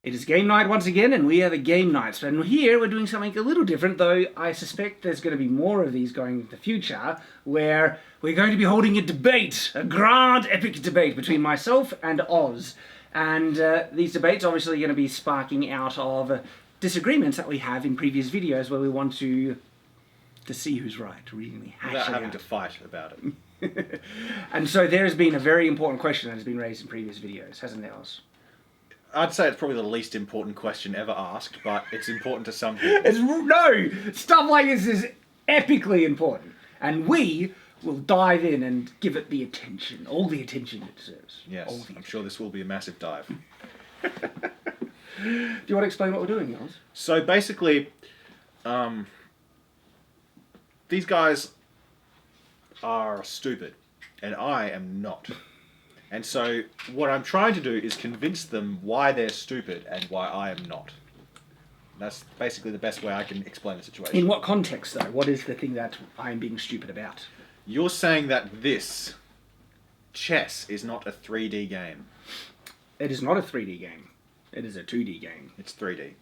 It is game night once again, and we are the Game Knights. And here we're doing something a little different, though I suspect there's going to be more of these going into the future, where we're going to be holding a debate, a grand epic debate between myself and Oz. And these debates are obviously going to be sparking out of disagreements that we have in previous videos where we want to see who's right, really. Without having to fight about it. And so there has been a very important question that has been raised in previous videos, hasn't there, Oz? I'd say it's probably the least important question ever asked, but it's important to some people. No! Stuff like this is epically important. And we will dive in and give it the attention, all the attention it deserves. Yes, I'm sure this will be a massive dive. Do you want to explain what we're doing, Oz? So basically, these guys are stupid, and I am not. And so what I'm trying to do is convince them why they're stupid and why I am not. That's basically the best way I can explain the situation. In what context, though? What is the thing that I'm being stupid about? You're saying that this chess is not a 3D game. It is not a 3D game. It is a 2D game. It's 3D.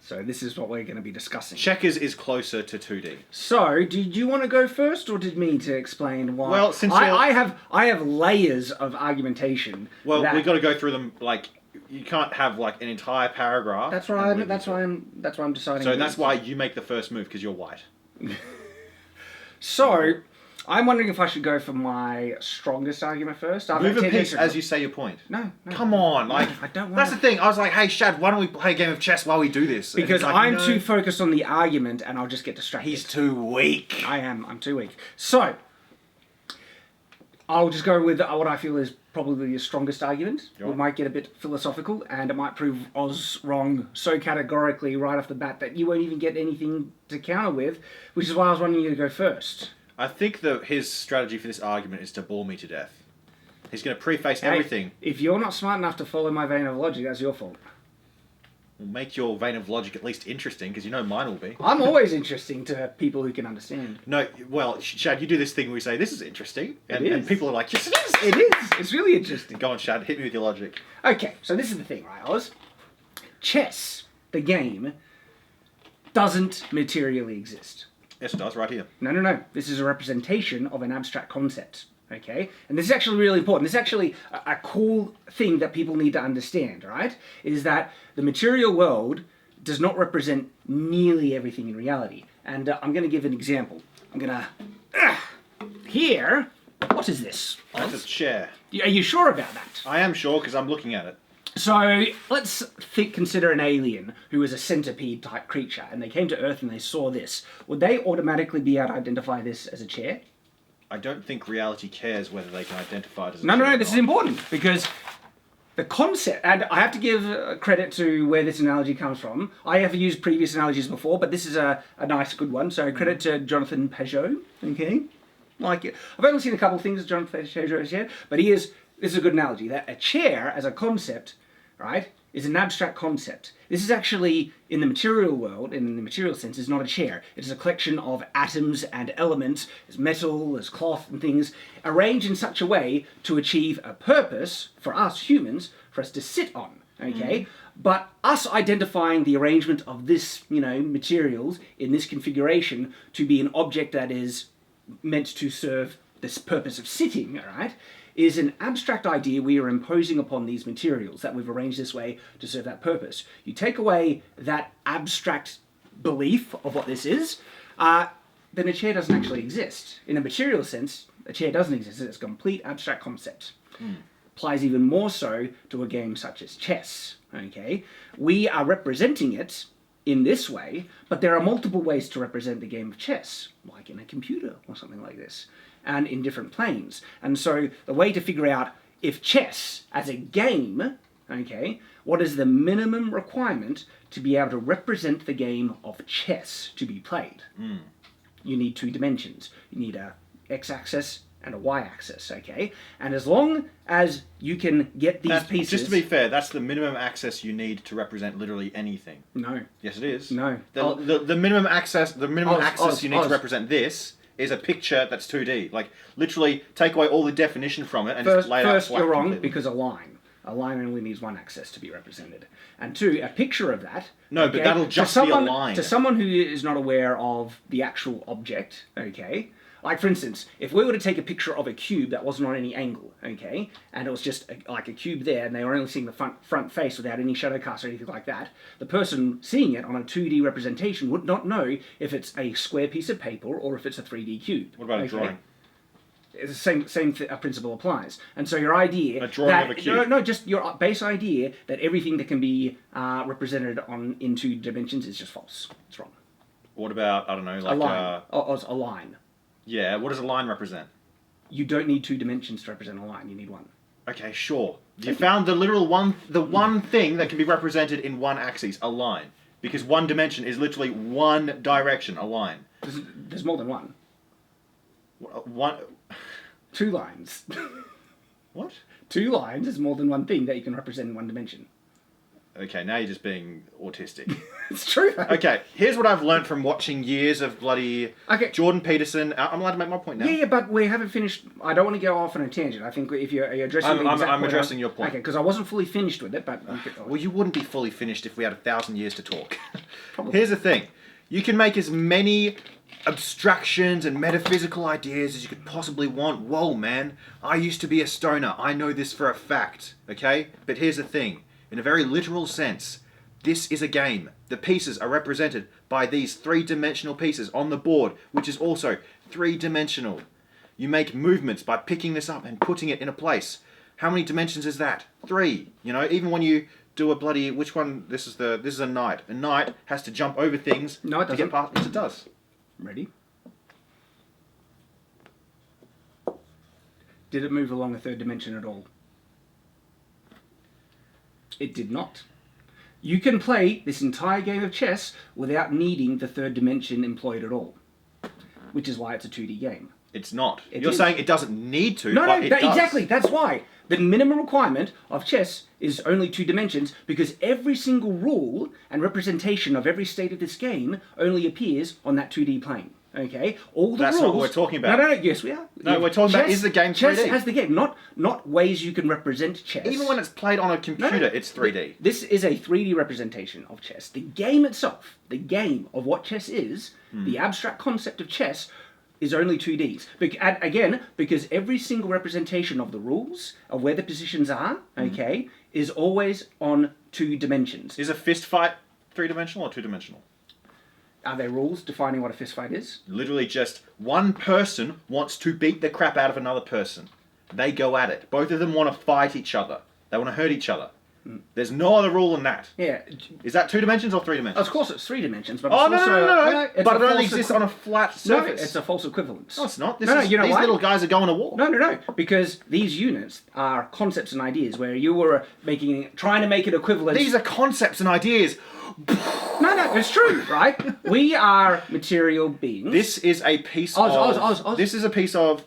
So this is what we're going to be discussing. Checkers is closer to 2D. So, did you want to go first, or did me to explain why? Well, since I have layers of argumentation. Well, we've got to go through them. Like, you can't have like an entire paragraph. That's right. That's why I'm deciding. So that's why you make the first move, because you're white. So, I'm wondering if I should go for my strongest argument first. Move a piece as you say your point. No. Come on, like I don't want. That's the thing. I was like, hey, Shad, why don't we play a game of chess while we do this? Because like, I'm too focused on the argument, and I'll just get distracted. He's too weak. I am. I'm too weak. So, I'll just go with what I feel is probably the strongest argument. We might get a bit philosophical, and it might prove Oz wrong so categorically right off the bat that you won't even get anything to counter with, which is why I was wanting you to go first. I think that his strategy for this argument is to bore me to death. He's going to preface everything. If you're not smart enough to follow my vein of logic, that's your fault. Well, make your vein of logic at least interesting, because you know mine will be. I'm always interesting to people who can understand. No, well, Shad, you do this thing where we say, this is interesting. And people are like, yes, it is. It is. It's really interesting. Go on, Shad, hit me with your logic. Okay, so this is the thing, right, Oz? Chess, the game, doesn't materially exist. Yes, it does, right here. No. This is a representation of an abstract concept, okay? And this is actually really important. This is actually a cool thing that people need to understand, right? Is that the material world does not represent nearly everything in reality. And I'm going to give an example. I'm going to... Here, what is this, Oz? That's a chair. Are you sure about that? I am sure, because I'm looking at it. So let's consider an alien who is a centipede type creature, and they came to Earth and they saw this. Would they automatically be able to identify this as a chair? I don't think reality cares whether they can identify it as a chair. No, this is important, because the concept, and I have to give credit to where this analogy comes from. I have used previous analogies before, but this is a nice, good one. So credit to Jonathan Peugeot, okay? Like it. I've only seen a couple of things Jonathan Peugeot has said, but this is a good analogy, that a chair as a concept, right, is an abstract concept. This is actually, in the material world, in the material sense, is not a chair. It is a collection of atoms and elements, as metal, as cloth and things, arranged in such a way to achieve a purpose for us humans, for us to sit on, okay? But us identifying the arrangement of this, materials in this configuration to be an object that is meant to serve this purpose of sitting, all right, is an abstract idea we are imposing upon these materials that we've arranged this way to serve that purpose. You take away that abstract belief of what this is, then a chair doesn't actually exist. In a material sense, a chair doesn't exist. It's a complete abstract concept. Applies even more so to a game such as chess, okay? We are representing it in this way, but there are multiple ways to represent the game of chess, like in a computer or something like this, and in different planes. And so the way to figure out if chess as a game, okay, what is the minimum requirement to be able to represent the game of chess to be played? You need 2 dimensions. You need a x-axis and a y-axis, okay? And as long as you can get these pieces... Just to be fair, that's the minimum access you need to represent literally anything. No. Yes, it is. No. The minimum access you need to represent this is a picture that's 2D. Like, literally take away all the definition from it and just lay it out First, flat you're wrong, completely. because a line. A line only needs one axis to be represented. And 2, a picture of that. No, but that'll just be a line. To someone who is not aware of the actual object, okay, like for instance, if we were to take a picture of a cube that wasn't on any angle, okay, and it was just like a cube there, and they were only seeing the front face without any shadow cast or anything like that, the person seeing it on a 2D representation would not know if it's a square piece of paper or if it's a 3D cube. What about a drawing? It's the same principle applies. And so your idea a drawing of a cube. No, just your base idea that everything that can be represented in 2 dimensions is just false. It's wrong. What about, I don't know, like a line? A line. Yeah, what does a line represent? You don't need 2 dimensions to represent a line. You need 1. Okay, sure. You found the one thing that can be represented in 1 axis, a line. Because 1 dimension is literally 1 direction, a line. There's more than 1. One. 2 lines. What? 2 lines is more than 1 thing that you can represent in 1 dimension. Okay, now you're just being autistic. It's true. Okay, here's what I've learned from watching years of bloody Jordan Peterson. I'm allowed to make my point now. Yeah, but we haven't finished. I don't want to go off on a tangent. I think if you're addressing the exact point... I'm addressing your point. Okay, because I wasn't fully finished with it, but... Well, you wouldn't be fully finished if we had 1,000 years to talk. Here's the thing. You can make as many abstractions and metaphysical ideas as you could possibly want. Whoa, man. I used to be a stoner. I know this for a fact. Okay? But here's the thing. In a very literal sense, this is a game. The pieces are represented by these 3-dimensional pieces on the board, which is also 3-dimensional. You make movements by picking this up and putting it in a place. How many dimensions is that? 3. You know, even when you do a bloody... Which one? This is a knight. A knight has to jump over things. No, it doesn't. To get past... Yes, it does. Ready? Did it move along a 3rd dimension at all? It did not. You can play this entire game of chess without needing the 3rd dimension employed at all. Which is why it's a 2D game. It's not. You're saying it doesn't need to, but it does. Exactly. That's why. The minimum requirement of chess is only 2 dimensions because every single rule and representation of every state of this game only appears on that 2D plane. Okay, all the That's rules. not what we're talking about. No. Yes, we are. No, we're talking about is the game 3D. Chess has the game, not ways you can represent chess. Even when it's played on a computer, it's 3D. This is a 3D representation of chess. The game itself, the game of what chess is, the abstract concept of chess, is only 2Ds. Again, because every single representation of the rules, of where the positions are, okay, is always on 2 dimensions. Is a fist fight 3-dimensional or 2-dimensional? Are there rules defining what a fist fight is? Literally just one person wants to beat the crap out of another person. They go at it. Both of them want to fight each other. They want to hurt each other. There's no other rule than that. Yeah. Is that 2 dimensions or 3 dimensions? Of course it's 3 dimensions, but no. But it only exists on a flat surface. No, it's a false equivalence. No, it's not. You know these why? little guys are going to war. No. Because these units are concepts and ideas where you were trying to make it equivalent. These are concepts and ideas. No, it's true, right? We are material beings. This is a piece This is a piece of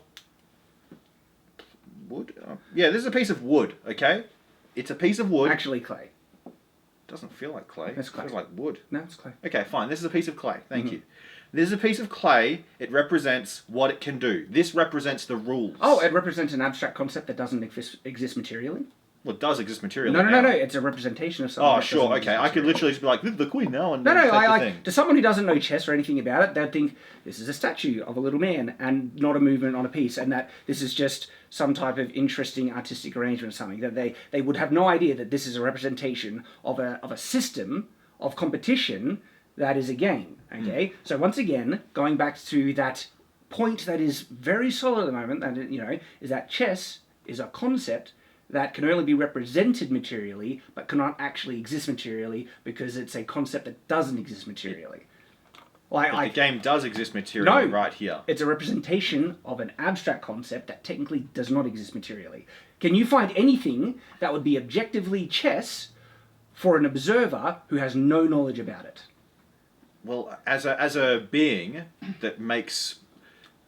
wood. Yeah, this is a piece of wood. Okay, it's a piece of wood. Actually, clay. Doesn't feel like clay. It's clay. It feels like wood. No, it's clay. Okay, fine. This is a piece of clay. Thank you. This is a piece of clay. It represents what it can do. This represents the rules. Oh, it represents an abstract concept that doesn't exist materially? Well, it does exist materially. No. It's a representation of something. Oh, sure. Okay, I could literally just be like, this is the queen now, and to someone who doesn't know chess or anything about it, they'd think this is a statue of a little man and not a movement on a piece, and that this is just some type of interesting artistic arrangement or something. That they would have no idea that this is a representation of a system of competition that is a game. Okay, so once again, going back to that point that is very solid at the moment, that is that chess is a concept that can only be represented materially, but cannot actually exist materially because it's a concept that doesn't exist materially. The game does exist materially right here. It's a representation of an abstract concept that technically does not exist materially. Can you find anything that would be objectively chess for an observer who has no knowledge about it? Well, as a being that makes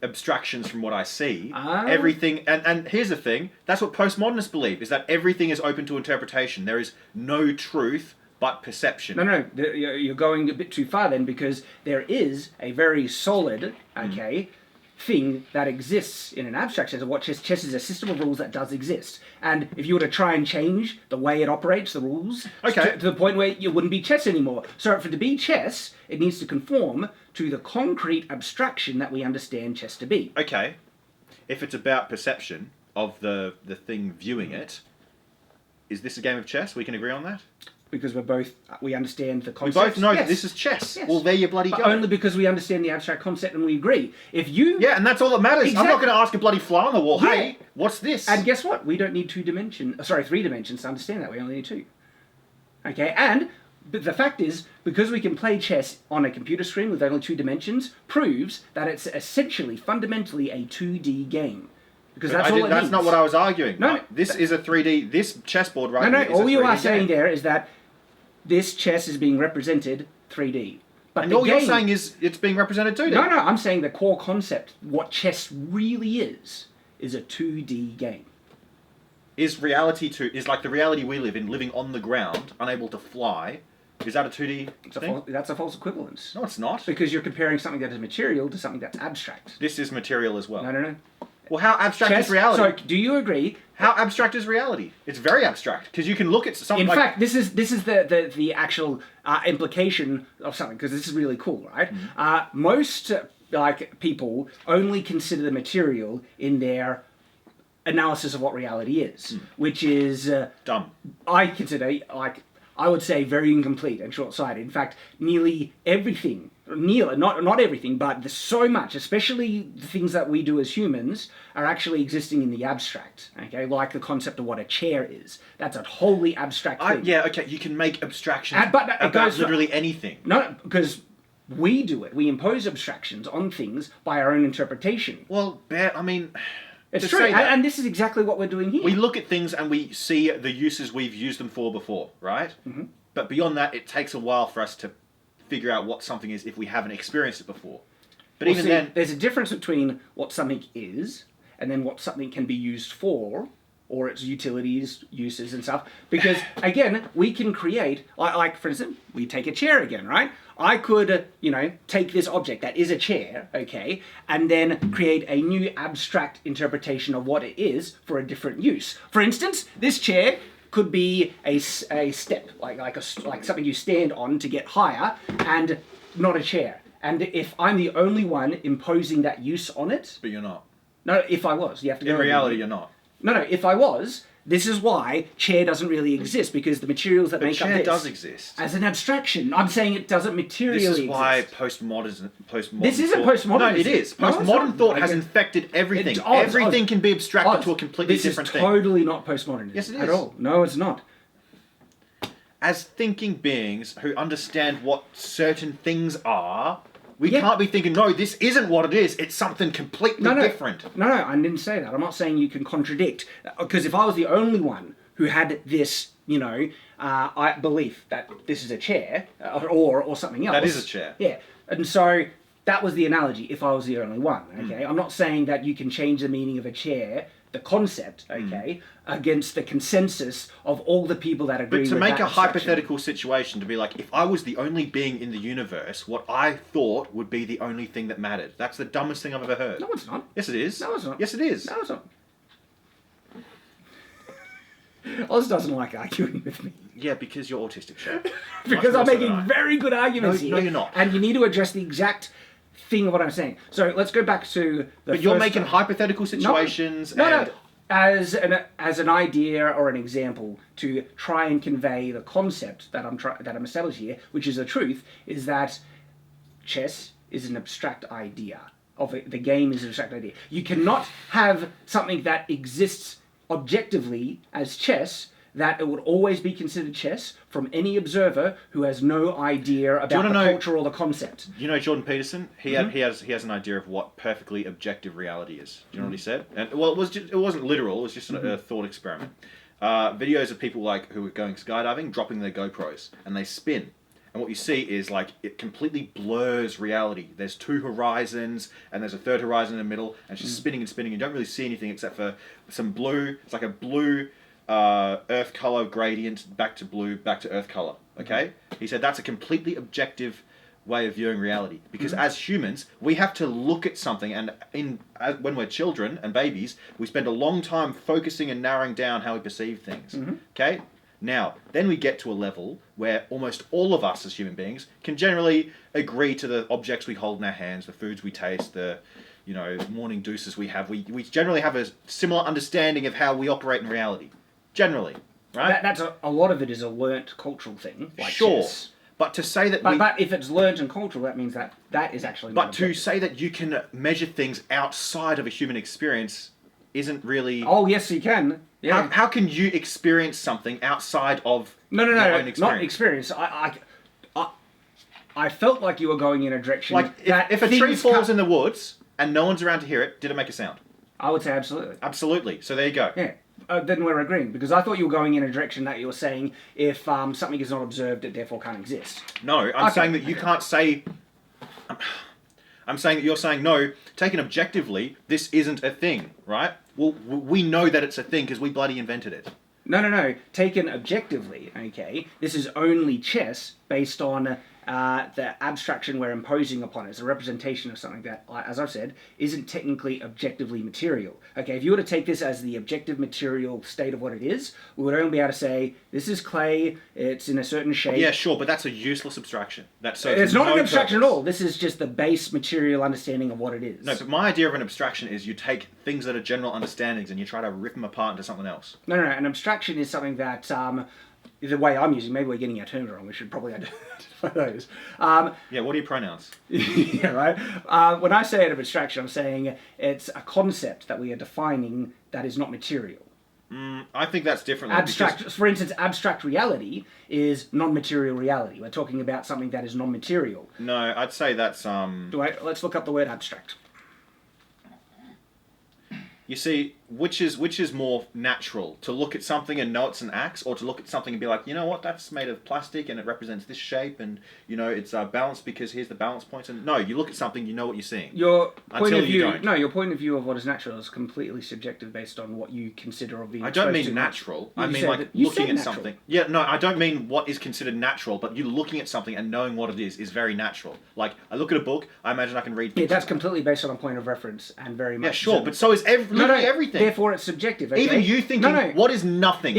abstractions from what I see, everything, and here's the thing, that's what postmodernists believe, is that everything is open to interpretation. There is no truth but perception. No, you're going a bit too far then, because there is a very solid, thing that exists in an abstract sense of what chess is a system of rules that does exist. And if you were to try and change the way it operates, the rules, Okay. to the point where it wouldn't be chess anymore. So for it to be chess, it needs to conform to the concrete abstraction that we understand chess to be. Okay. If it's about perception of the thing viewing it, is this a game of chess? We can agree on that? Because we understand the We concept. both know that this is chess. Yes. Well, there you bloody But go. only because we understand the abstract concept and we agree. If you... Yeah, and that's all that matters. I'm not Exactly. going to ask a bloody fly on the wall, Yeah. hey, what's this? And guess what? We don't need 3 dimensions to understand that. We only need 2. Okay, and but the fact is, because we can play chess on a computer screen with only 2 dimensions, proves that it's essentially, fundamentally, a 2D game. Because that's all it That's needs. not what I was arguing. No, Right? This is a 3D... This chessboard right No, here is all a you 3D are saying game. there is that this chess is being represented 3D. But And the all you're game- saying is it's being represented 2D. No, I'm saying the core concept, what chess really is a 2D game. Is like the reality we live in, living on the ground, unable to fly, is that a 2D thing? That's a false equivalence. No, it's not. Because you're comparing something that is material to something that's abstract. This is material as well. No. Well, how abstract is reality? So, do you agree? How abstract is reality? It's very abstract because you can look at something. In like... fact, this is the actual implication of something, because this is really cool, right? Most people only consider the material in their analysis of what reality is, which is dumb. I consider I would say very incomplete and short-sighted. In fact, nearly everything. Not everything, but there's so much, especially the things that we do as humans, are actually existing in the abstract. Okay, like the concept of what a chair is. That's a wholly abstract thing. Yeah, okay, you can make abstractions But it about goes- literally anything. No, because we do it. We impose abstractions on things by our own interpretation. Well, I mean, It's to true, say that, and this is exactly what we're doing here. we look at things and we see the uses we've used them for before, right? Mm-hmm. But beyond that, it takes a while for us to figure out what something is if we haven't experienced it before. But Well, even see, then, there's a difference between what something is and then what something can be used for, or its utilities, uses, and stuff. Because, again, we can create, like for instance, we take a chair again, right? I could, take this object that is a chair, okay, and then create a new abstract interpretation of what it is for a different use. For instance, this chair could be a step, like something you stand on to get higher, and not a chair. And if I'm the only one imposing that use on it... but you're not. No, if I was, you have to go... In reality, you're not. No, if I was, this is why chair doesn't really exist, because the materials that But make up chair this... does exist. As an abstraction. I'm saying it doesn't materially This is why exist. postmodern This isn't thought... postmodern. No, it is. No, it's Postmodern not. thought has Okay. infected everything. Oz, Everything can be abstracted Oz, to a completely this different is thing. totally not postmodernism. Yes, it At is. all. No, it's not. As thinking beings who understand what certain things are, we Yeah. can't be thinking, no, this isn't what it is. It's something completely different. No, I didn't say that. I'm not saying you can contradict. Because if I was the only one who had this, belief that this is a chair, or something else... That is a chair. Yeah. And so that was the analogy, if I was the only one, okay? I'm not saying that you can change the meaning of a chair, the concept, okay, against the consensus of all the people that agree But with to that make a abstraction. hypothetical situation, to be like, if I was the only being in the universe, what I thought would be the only thing that mattered. That's the dumbest thing I've ever heard. No, it's not. Yes, it is. No, it's not. Yes, it is. No, it's not. Oz doesn't like arguing with me. Yeah, because you're autistic, Shep. Because I'm Much more so making than I. very good arguments No, here. no, you're not. And you need to address the exact thing of what I'm saying. So let's go back to the But you're first making time. hypothetical situations No, and... as an idea or an example to try and convey the concept that I'm establishing here, which is the truth, is that chess is an abstract idea. The game is an abstract idea. You cannot have something that exists objectively as chess, that it would always be considered chess from any observer who has no idea about the culture or the concept. You know Jordan Peterson? He has an idea of what perfectly objective reality is. Do you know what he said? And well, it wasn't literal. It was just a thought experiment. Videos of people who are going skydiving, dropping their GoPros, and they spin. And what you see is it completely blurs reality. There's 2 horizons, and there's a 3rd horizon in the middle, and it's just spinning and spinning. You don't really see anything except for some blue. It's like a blue earth color gradient, back to blue, back to earth color. Okay? He said that's a completely objective way of viewing reality. Because as humans, we have to look at something, and when we're children and babies, we spend a long time focusing and narrowing down how we perceive things. Okay? Now, then we get to a level where almost all of us as human beings can generally agree to the objects we hold in our hands, the foods we taste, the morning deuces we have. We generally have a similar understanding of how we operate in reality. Generally. Right? That's a lot of it is a learnt cultural thing. Like sure. chess. But to say that but if it's learnt and cultural, that means that is actually not But to say that you can measure things outside of a human experience isn't really... Oh, yes, you can. Yeah. How can you experience something outside of your own experience? Not experience. I felt like you were going in a direction... Like, if a tree falls in the woods and no one's around to hear it, did it make a sound? I would say absolutely. Absolutely. So there you go. Yeah. Then we're agreeing, because I thought you were going in a direction that you were saying if something is not observed, it therefore can't exist. No, I'm saying that you can't say... I'm saying that you're saying, no, taken objectively, this isn't a thing, right? Well, we know that it's a thing because we bloody invented it. No. Taken objectively, okay, this is only chess based on the abstraction we're imposing upon it. It's a representation of something that, as I've said, isn't technically objectively material. Okay, if you were to take this as the objective material state of what it is, we would only be able to say, this is clay, it's in a certain shape. Yeah, sure, but that's a useless abstraction. It's not an abstraction at all. This is just the base material understanding of what it is. No, but my idea of an abstraction is you take things that are general understandings and you try to rip them apart into something else. No. An abstraction is something that... the way I'm using, maybe we're getting our terms wrong. We should probably identify those. Yeah, what are your pronouns? Yeah, right. When I say an abstraction, I'm saying it's a concept that we are defining that is not material. I think that's different. For instance, abstract reality is non-material reality. We're talking about something that is non-material. No, I'd say that's... Let's look up the word abstract. You see, which is more natural? To look at something and know it's an axe, or to look at something and be like, you know what, that's made of plastic and it represents this shape and, it's balanced because here's the balance points. And no, you look at something, you know what you're seeing. Your point of view of what is natural is completely subjective based on what you consider of being I don't mean natural. I mean like looking at something. Yeah, no, I don't mean what is considered natural, but you looking at something and knowing what it is very natural. Like, I look at a book, I imagine I can read things. Yeah, that's completely based on a point of reference and very much... Yeah, sure, but so is literally everything. Therefore, it's subjective. Okay? Even you thinking, what is nothing?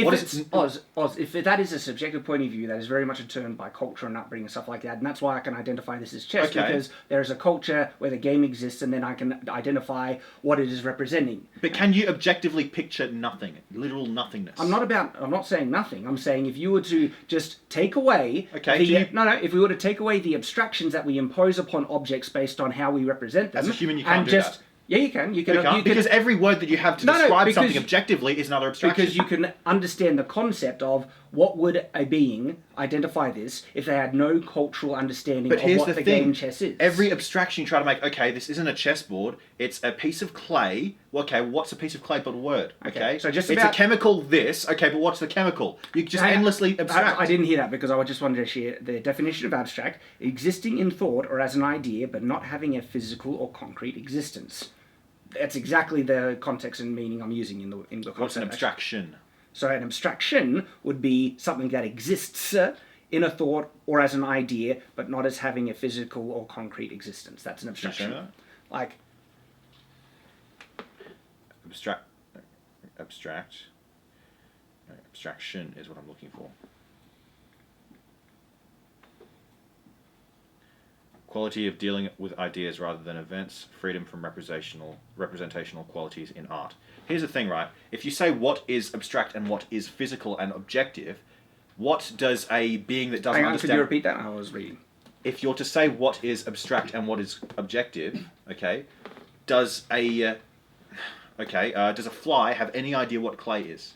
Oz, if that is a subjective point of view, that is very much determined by culture and upbringing and stuff like that, and that's why I can identify this as chess, because there is a culture where the game exists, and then I can identify what it is representing. But can you objectively picture nothing? Literal nothingness. I'm not saying nothing. I'm saying if you were to just take away... if we were to take away the abstractions that we impose upon objects based on how we represent them... As a human, you can't do that. Yeah, you can. You can because every word that you have to describe something objectively is another abstraction. Because you can understand the concept of what would a being identify this if they had no cultural understanding of what the game chess is. Every abstraction you try to make, this isn't a chessboard, it's a piece of clay. Okay, what's a piece of clay but a word? Okay, so it's a chemical this. Okay, but what's the chemical? You just endlessly abstract. I didn't hear that because I just wanted to share the definition of abstract: existing in thought or as an idea, but not having a physical or concrete existence. That's exactly the context and meaning I'm using in the concept. What's an abstraction? So an abstraction would be something that exists in a thought or as an idea, but not as having a physical or concrete existence. That's an abstraction. Can you show that? Abstraction is what I'm looking for. Quality of dealing with ideas rather than events, freedom from representational qualities in art. Here's the thing, right? If you say what is abstract and what is physical and objective, what does a being that doesn't understand... Could you repeat that? I was reading. If you're to say what is abstract and what is objective, does a fly have any idea what clay is?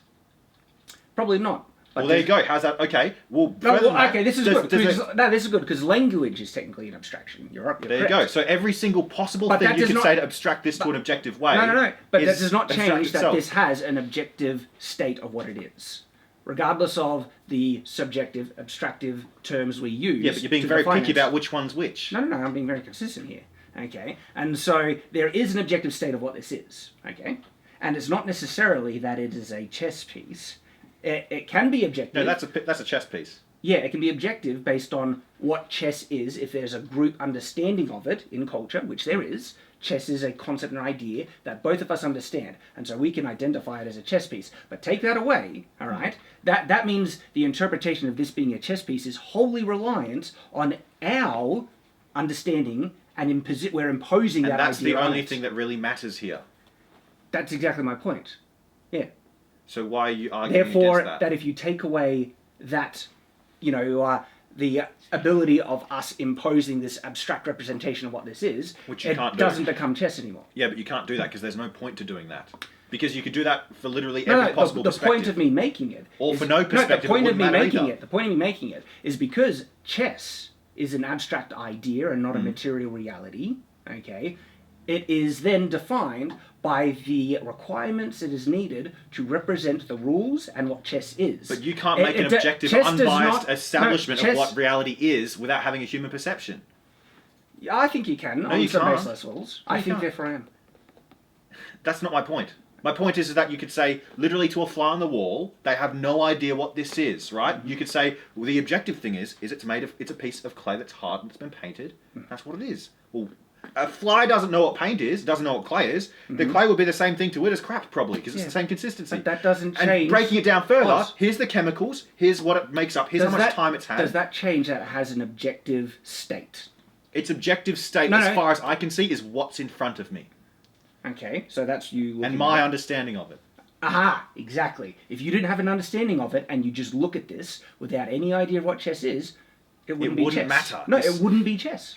Probably not. Well, there you go. How's that? Okay. This is good. This is good because language is technically an abstraction. You're correct. There you go. So every single possible thing you could say to abstract this to an objective way. No. But that does not change that this has an objective state of what it is, regardless of the subjective, abstractive terms we use. Yeah, but you're being very picky about which one's which. No. I'm being very consistent here. Okay, and so there is an objective state of what this is. Okay, and it's not necessarily that it is a chess piece. It can be objective. No, that's a chess piece. Yeah, it can be objective based on what chess is, if there's a group understanding of it in culture, which there is. Chess is a concept and idea that both of us understand, and so we can identify it as a chess piece. But take that away, all right? That means the interpretation of this being a chess piece is wholly reliant on our understanding, and we're imposing that idea. And that's the only thing that really matters here. That's exactly my point. Yeah. So why are you arguing Therefore, against that? if you take away that, the ability of us imposing this abstract representation of what this is, Which you it can't do. doesn't become chess anymore. Yeah, but you can't do that because there's no point to doing that. Because you could do that for literally every possible the perspective. point of me making it... Or for no perspective, the point it of me wouldn't matter making either. it, the point of me making it is because chess is an abstract idea and not a material reality, okay? It is then defined by the requirements it is needed to represent the rules and what chess is. But you can't make an objective, unbiased establishment of what reality is without having a human perception. Yeah, I think you can No, on you some can't. baseless rules. No, I you think can't. therefore I am. That's not my point. My point is that you could say, literally to a fly on the wall, they have no idea what this is, right? You could say, well, the objective thing is it's a piece of clay that's hard and it's been painted. That's what it is. Well, a fly doesn't know what paint is, doesn't know what clay is. The clay would be the same thing to it as crap, probably, because it's the same consistency. But that doesn't And change... breaking it down further, Oz. here's the chemicals, here's what it makes up, here's how much time it's had. Does that change that it has an objective state? Its objective state, No, as no. far as I can see, is what's in front of me. Okay, so that's you looking And my at it. understanding of it. Aha, exactly. If you didn't have an understanding of it and you just look at this without any idea of what chess is, it wouldn't be wouldn't chess. matter. No, This- it wouldn't be chess.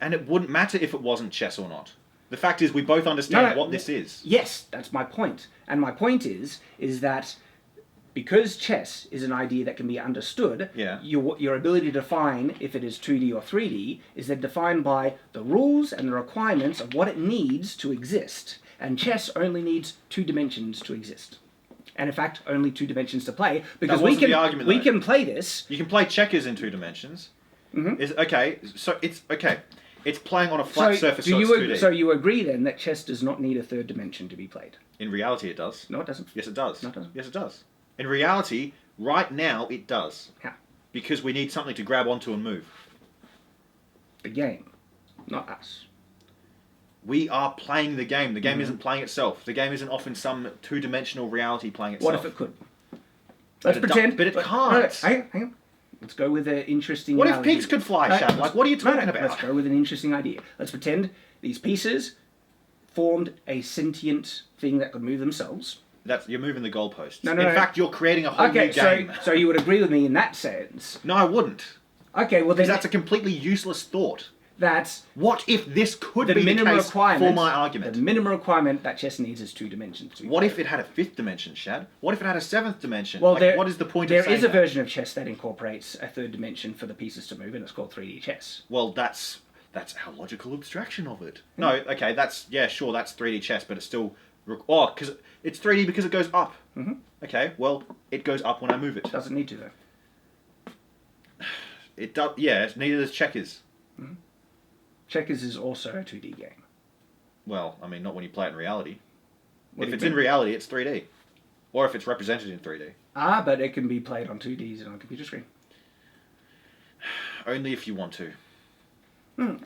And it wouldn't matter if it wasn't chess or not. The fact is, we both understand No, what this is. Yes, that's my point. And my point is that because chess is an idea that can be understood, Yeah. your ability to define if it is 2D or 3D is then defined by the rules and the requirements of what it needs to exist. And chess only needs 2 dimensions to exist. And in fact, only 2 dimensions to play, because wasn't the argument, we though. can play this. You can play checkers in 2 dimensions. It's playing on a flat surface, so it's 2D. So you agree then that chess does not need a 3rd dimension to be played? In reality, it does. No, it doesn't. Yes, it does. No, it doesn't. Yes, it does. In reality, right now, it does. How? Because we need something to grab onto and move. The game, not us. We are playing the game. The game isn't playing itself. The game isn't off in some 2-dimensional reality playing itself. What if it could? Let's pretend. But it can't. No, hang on. Let's go with an interesting What if analogy. pigs could fly, No, Shad? Like, what are you talking no, about? Let's go with an interesting idea. Let's pretend these pieces formed a sentient thing that could move themselves. You're moving the goalposts. No, in fact, you're creating a whole new game. so you would agree with me in that sense. No, I wouldn't. Okay, well then Because that's a completely useless thought. that's What if this could the be the minimum case requirement for my argument? The minimum requirement that chess needs is 2 dimensions. What if it had a 5th dimension, Shad? What if it had a 7th dimension? Well, what is the point there of saying is a that? version of chess that incorporates a 3rd dimension for the pieces to move, and it's called 3D chess. Well, that's our logical abstraction of it. No, okay, that's 3D chess, but it's still... because it's 3D because it goes up. Mm-hmm. Okay, well, it goes up when I move it. It doesn't need to though. It does. Yeah, neither does checkers. Checkers is also a 2D game. Well, I mean, not when you play it in reality. What do If you it's mean? in reality, it's 3D. Or if it's represented in 3D. Ah, but it can be played on 2Ds and on a computer screen. Only if you want to.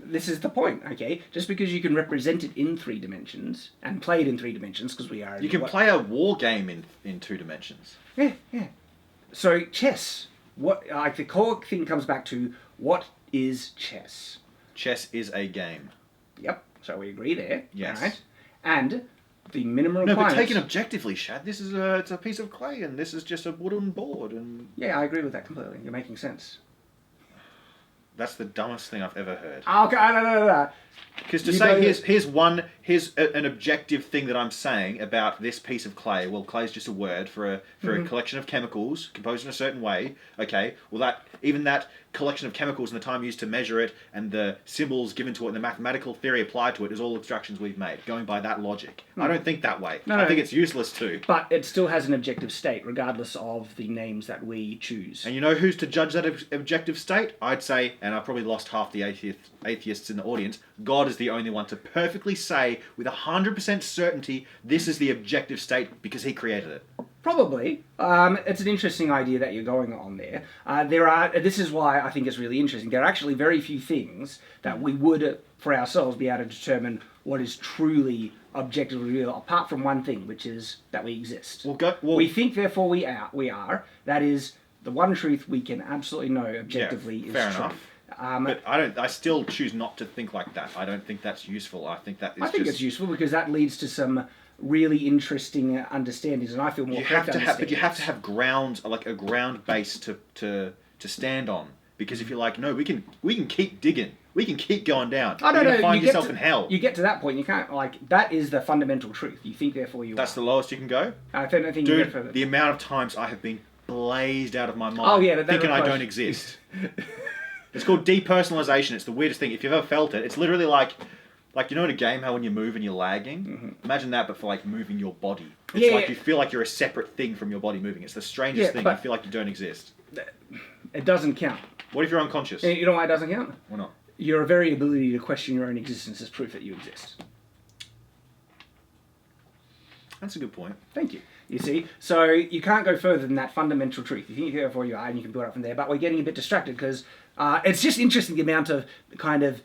This is the point, okay? Just because you can represent it in 3 dimensions and play it in 3 dimensions, because we are... You can play a war game in 2 dimensions. Yeah. So chess, the core thing comes back to what is chess? Chess is a game. Yep. So we agree there. Yes. Right? And the minimum No, but requirements... taken objectively, Shad, this is it's a piece of clay and this is just a wooden board and... Yeah, I agree with that completely. You're making sense. That's the dumbest thing I've ever heard. Okay, no. Because to You say know- here's an objective thing that I'm saying about this piece of clay. Well, clay is just a word for a collection of chemicals composed in a certain way. Okay, well that collection of chemicals and the time used to measure it and the symbols given to it and the mathematical theory applied to it is all abstractions we've made. Going by that logic, I don't think that way. I think it's useless too. But it still has an objective state, regardless of the names that we choose. And you know who's to judge that objective state? I'd say, and I've probably lost half the atheists in the audience, God is the only one to perfectly say with 100% certainty this is the objective state because he created it. Probably. It's an interesting idea that you're going on there. This is why I think it's really interesting. There are actually very few things that we would, for ourselves, be able to determine what is truly objectively real, apart from one thing, which is that we exist. We think, therefore we are. That is the one truth we can absolutely know objectively is fair true. Enough. But I still choose not to think like that. I don't think that's useful. I think it's useful because that leads to some really interesting understandings, and I feel more. But you have to have ground, like a ground base to stand on. Because if you're like, no, we can keep digging, we can keep going down. I don't know. Find yourself in hell. You get to that point, you can't that is the fundamental truth. You think, therefore you. That's the lowest you can go. I don't think Dude, you get further. The amount of times I have been blazed out of my mind. Oh yeah, but thinking I don't exist. It's called depersonalization. It's the weirdest thing. If you've ever felt it, it's literally like you know in a game how when you move and you're lagging? Mm-hmm. Imagine that, but for like moving your body. It's you feel like you're a separate thing from your body moving. It's the strangest thing. You feel like you don't exist. It doesn't count. What if you're unconscious? You know why it doesn't count? Why not? Your very ability to question your own existence is proof that you exist. That's a good point. Thank you. You see? So you can't go further than that fundamental truth. You think therefore you are, and you can build up from there. But we're getting a bit distracted because it's just interesting the amount of kind of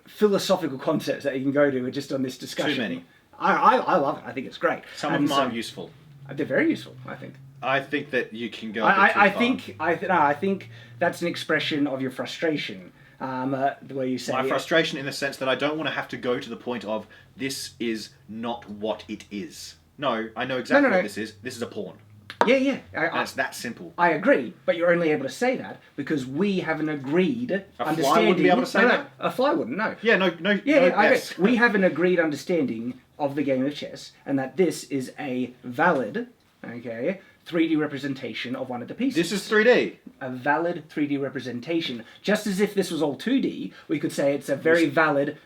philosophical concepts that you can go to just on this discussion. Too many. I love it. I think it's great. Some of them are useful. They're very useful, I think. I think that you can go. I think that's an expression of your frustration. The way you say my frustration in the sense that I don't want to have to go to the point of this is not what it is. No, I know exactly what this is. This is a porn. Yeah. And it's that simple. I agree, but you're only able to say that because we have an agreed understanding. A fly wouldn't be able to say that? A fly wouldn't, no. Yeah, no. I agree. We have an agreed understanding of the game of chess, and that this is a valid, 3D representation of one of the pieces. This is 3D. A valid 3D representation. Just as if this was all 2D, we could say it's a very valid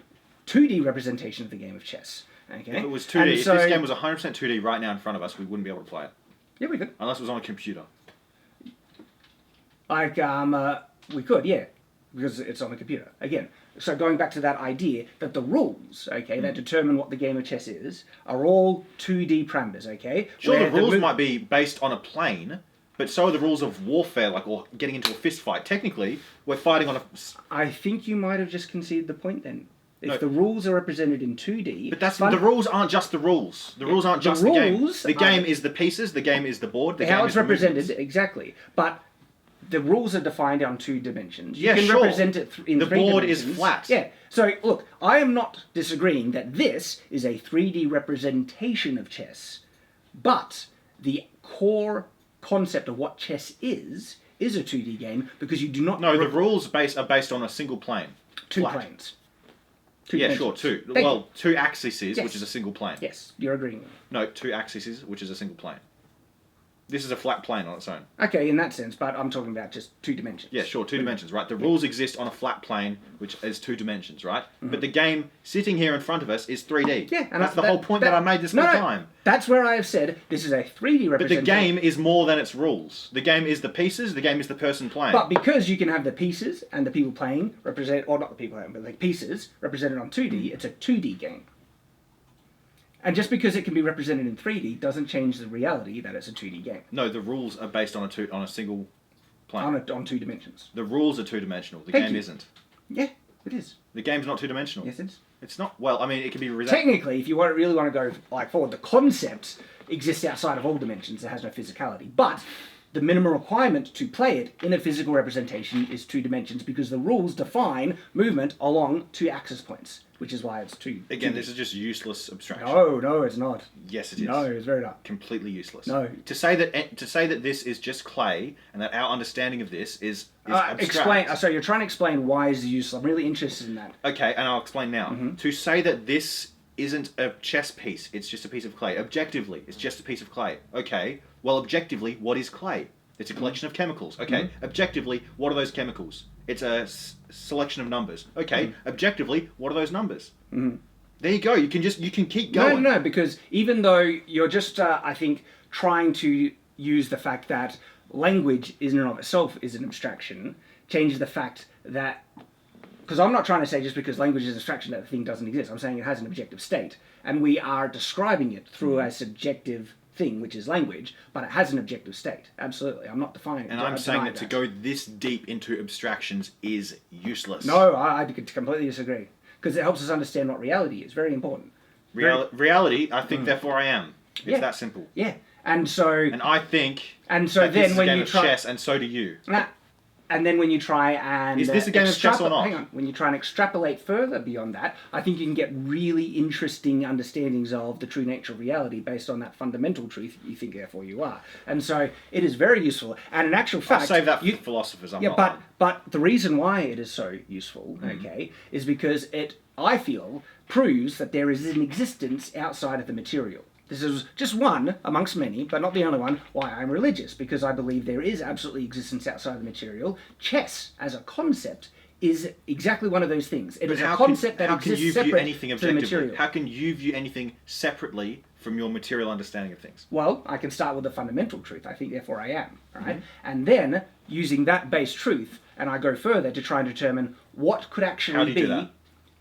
2D representation of the game of chess. Okay? If it was 2D, if this game was 100% 2D right now in front of us, we wouldn't be able to play it. Yeah, we could. Unless it was on a computer. We could, yeah. Because it's on a computer. Again, so going back to that idea that the rules, that determine what the game of chess is, are all 2D parameters, okay? Sure, the rules might be based on a plane, but so are the rules of warfare, or getting into a fist fight. Technically, we're fighting on a... I think you might have just conceded the point then. If the rules are represented in 2D... But the rules aren't just the rules. The rules aren't just the game. The game is the pieces, the game is the board, the game how is it's the represented, movements. Exactly. But the rules are defined on 2 dimensions. You Yeah, can sure. represent it in the 3 board dimensions. is flat. Yeah. So, look, I am not disagreeing that this is a 3D representation of chess, but the core concept of what chess is a 2D game because you do not... No, the rules are based on a single plane. 2 flat. planes. Sure, 2. Well, 2 axes, which is a single plane. Yes, you're agreeing with me. No, 2 axes, which is a single plane. This is a flat plane on its own. Okay, in that sense, but I'm talking about just 2 dimensions. Yeah, sure, 2 dimensions, right? The rules exist on a flat plane, which is 2 dimensions, right? Mm-hmm. But the game sitting here in front of us is 3D. Yeah, and that's the whole point that I made this whole time. That's where I have said this is a 3D representation. But the game is more than its rules. The game is the pieces, the game is the person playing. But because you can have the pieces and the people playing represent, or not the people playing, but the pieces represented on 2D, it's a 2D game. And just because it can be represented in 3D doesn't change the reality that it's a 2D game. No, the rules are based on a single plane. On 2 dimensions. The rules are 2-dimensional. The game isn't. Yeah, it is. The game's not 2-dimensional. Yes, it is. It's not. Well, I mean, it can be... Technically, if you really want to go forward, the concept exists outside of all dimensions. It has no physicality. But the minimum requirement to play it in a physical representation is 2 dimensions because the rules define movement along 2 axis points, which is why it's 2. Again, this is just useless abstraction. No, it's not. Yes, it is. No, it's very not. Completely useless. No. To say that this is just clay and that our understanding of this is abstract. Explain. So you're trying to explain why is it useless. I'm really interested in that. Okay, and I'll explain now. Mm-hmm. To say that this isn't a chess piece, it's just a piece of clay. Objectively, it's just a piece of clay. Okay, well, objectively, what is clay? It's a collection of chemicals. Okay, objectively, what are those chemicals? It's a selection of numbers. Okay, objectively, what are those numbers? Mm-hmm. There you go. You can keep going. No, because even though you're just, I think, trying to use the fact that language in and of itself is an abstraction, changes the fact that... Because I'm not trying to say just because language is an abstraction that the thing doesn't exist. I'm saying it has an objective state. And we are describing it through a subjective thing, which is language, but it has an objective state. Absolutely. I'm not defining it. And I'm saying that to go this deep into abstractions is useless. No, I completely disagree. Because it helps us understand what reality is. Very important. Reality, I think, therefore I am. It's that simple. Yeah. And so... And I think and so that then this is when a game you of try, chess, and so do you. And then when you try and... Is this a game of chess or not? Hang on. When you try and extrapolate further beyond that, I think you can get really interesting understandings of the true nature of reality based on that fundamental truth you think, therefore you are. And so it is very useful. And in actual fact... I'll save that for philosophers. But the reason why it is so useful, okay, is because it, I feel, proves that there is an existence outside of the material. This is just one amongst many, but not the only one, why I'm religious, because I believe there is absolutely existence outside of the material. Chess, as a concept, is exactly one of those things. It is a concept that exists separate to the material. How can you view anything separately from your material understanding of things? Well, I can start with the fundamental truth. I think, therefore I am, right? And then, using that base truth, and I go further to try and determine what could actually How do you do that?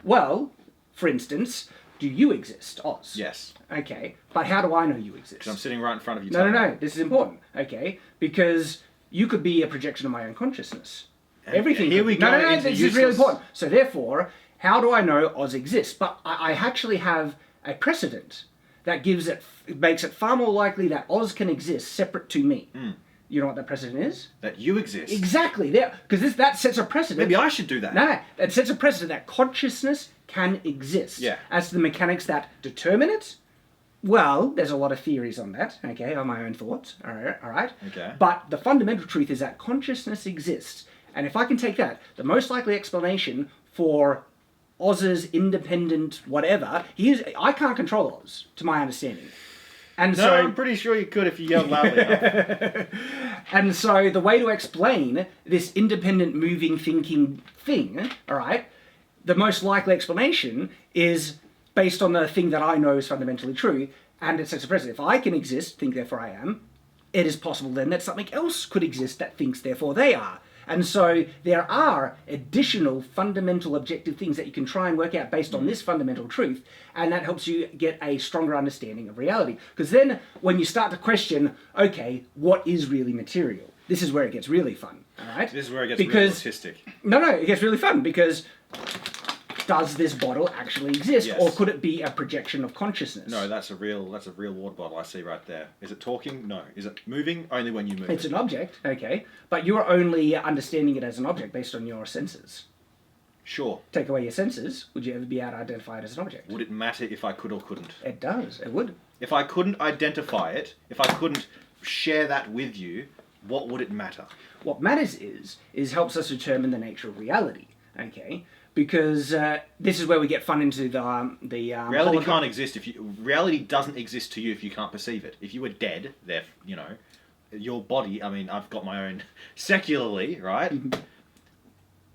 Well, for instance... Do you exist, Oz? Yes. Okay, but how do I know you exist? Because I'm sitting right in front of you. No, this is important, okay? Because you could be a projection of my own consciousness. Everything. Here we go. No, this is really important. So therefore, how do I know Oz exists? But I actually have a precedent that makes it far more likely that Oz can exist separate to me. You know what that precedent is? That you exist. Exactly, there, because that sets a precedent. Maybe I should do that. No, that sets a precedent that consciousness can exist. Yeah. As to the mechanics that determine it, well, there's a lot of theories on that, okay, on my own thoughts, all right? Okay. But the fundamental truth is that consciousness exists, and if I can take that, the most likely explanation for Oz's independent whatever, I can't control Oz, to my understanding. And no, I'm pretty sure you could if you yelled loudly enough. And so the way to explain this independent, moving, thinking thing, all right, the most likely explanation is based on the thing that I know is fundamentally true, and it sets a precedent. If I can exist, think therefore I am, it is possible then that something else could exist that thinks therefore they are. And so there are additional fundamental objective things that you can try and work out based on this fundamental truth, and that helps you get a stronger understanding of reality. Because then when you start to question, okay, what is really material? This is where it gets really fun, all right? This is where it gets really autistic. No, it gets really fun because does this bottle actually exist, Yes. or could it be a projection of consciousness? No, that's a real water bottle I see right there. Is it talking? No. Is it moving? Only when you move. It's an object, okay, but you're only understanding it as an object based on your senses. Sure. Take away your senses, would you ever be able to identify it as an object? Would it matter if I could or couldn't? It does, it would. If I couldn't identify it, if I couldn't share that with you, what would it matter? What matters is helps us determine the nature of reality, okay? Because this is where we get fun into the reality can't exist if you. Reality doesn't exist to you if you can't perceive it. If you were dead, your body. I mean, I've got my own secularly, right?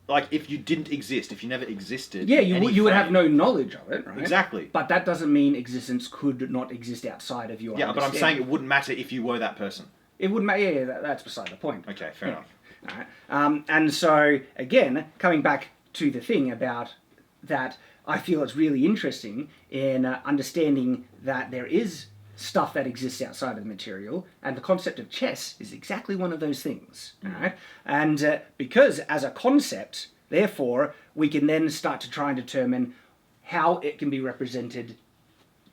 Like if you didn't exist, if you never existed. Yeah, you would have no knowledge of it, right? Exactly. But that doesn't mean existence could not exist outside of your. Yeah, but I'm saying it wouldn't matter if you were that person. It wouldn't matter. Yeah, that's beside the point. Okay, fair enough. All right. And so again, coming back to the thing about that, I feel it's really interesting in understanding that there is stuff that exists outside of the material, and the concept of chess is exactly one of those things. All right? And because as a concept, therefore, we can then start to try and determine how it can be represented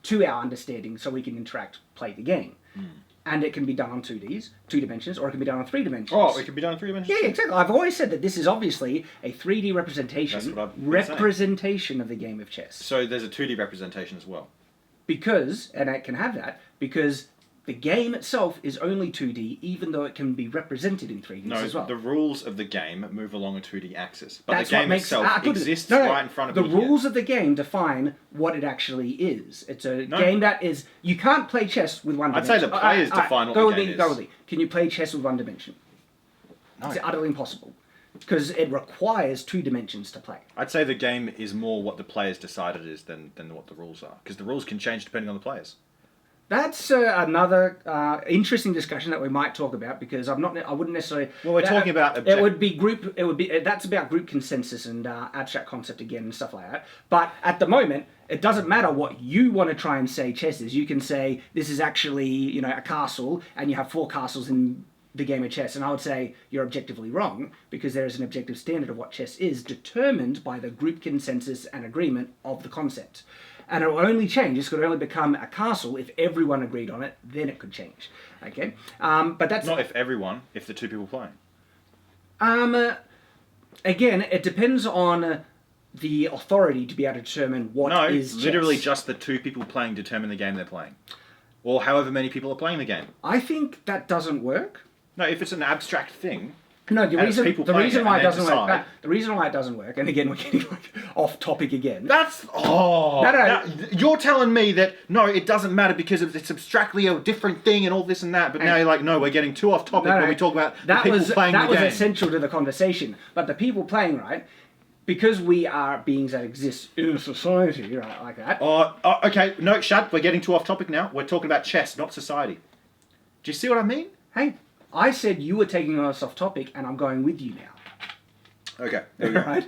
to our understanding so we can play the game. And it can be done on 2 dimensions, or it can be done on 3 dimensions. Oh, it can be done in 3 dimensions? Yeah, exactly. I've always said that this is obviously a 3D representation of the game of chess. So there's a 2D representation as well. Because, and it can have that, because the game itself is only 2D, even though it can be represented in 3D as well. No, the rules of the game move along a 2D axis. But That's the game what makes itself exists right in front of the me. The rules of the game define what it actually is. It's a game that is... You can't play chess with one dimension. I'd say the players define what the game is. Go with me. Can you play chess with one dimension? No. It's utterly impossible. Because it requires 2 dimensions to play. I'd say the game is more what the players decide it is than what the rules are. Because the rules can change depending on the players. That's another interesting discussion that we might talk about, because I wouldn't necessarily. Well, we're talking about it would be group. It would be that's about group consensus and abstract concept again and stuff like that. But at the moment, it doesn't matter what you want to try and say chess is. You can say this is actually a castle, and you have 4 castles in the game of chess, and I would say you're objectively wrong, because there is an objective standard of what chess is, determined by the group consensus and agreement of the concept. And it will only change. This could only become a castle if everyone agreed on it. Then it could change. Okay, but that's not if everyone. If the 2 people playing. Again, it depends on the authority to be able to determine what is chess. No, literally just the 2 people playing determine the game they're playing, or however many people are playing the game. I think that doesn't work. No, if it's an abstract thing. No, the reason why it doesn't work. The reason why it doesn't work, and again we're getting off topic again. No. You're telling me that no, it doesn't matter because it's abstractly a different thing and all this and that. But now you're like, no, we're getting too off topic when we talk about the people playing the game. That was essential to the conversation. But the people playing, right? Because we are beings that exist in a society, right, like that. Okay, no, Shad, we're getting too off topic now. We're talking about chess, not society. Do you see what I mean? Hey. I said you were taking us off topic, and I'm going with you now. Okay. Right.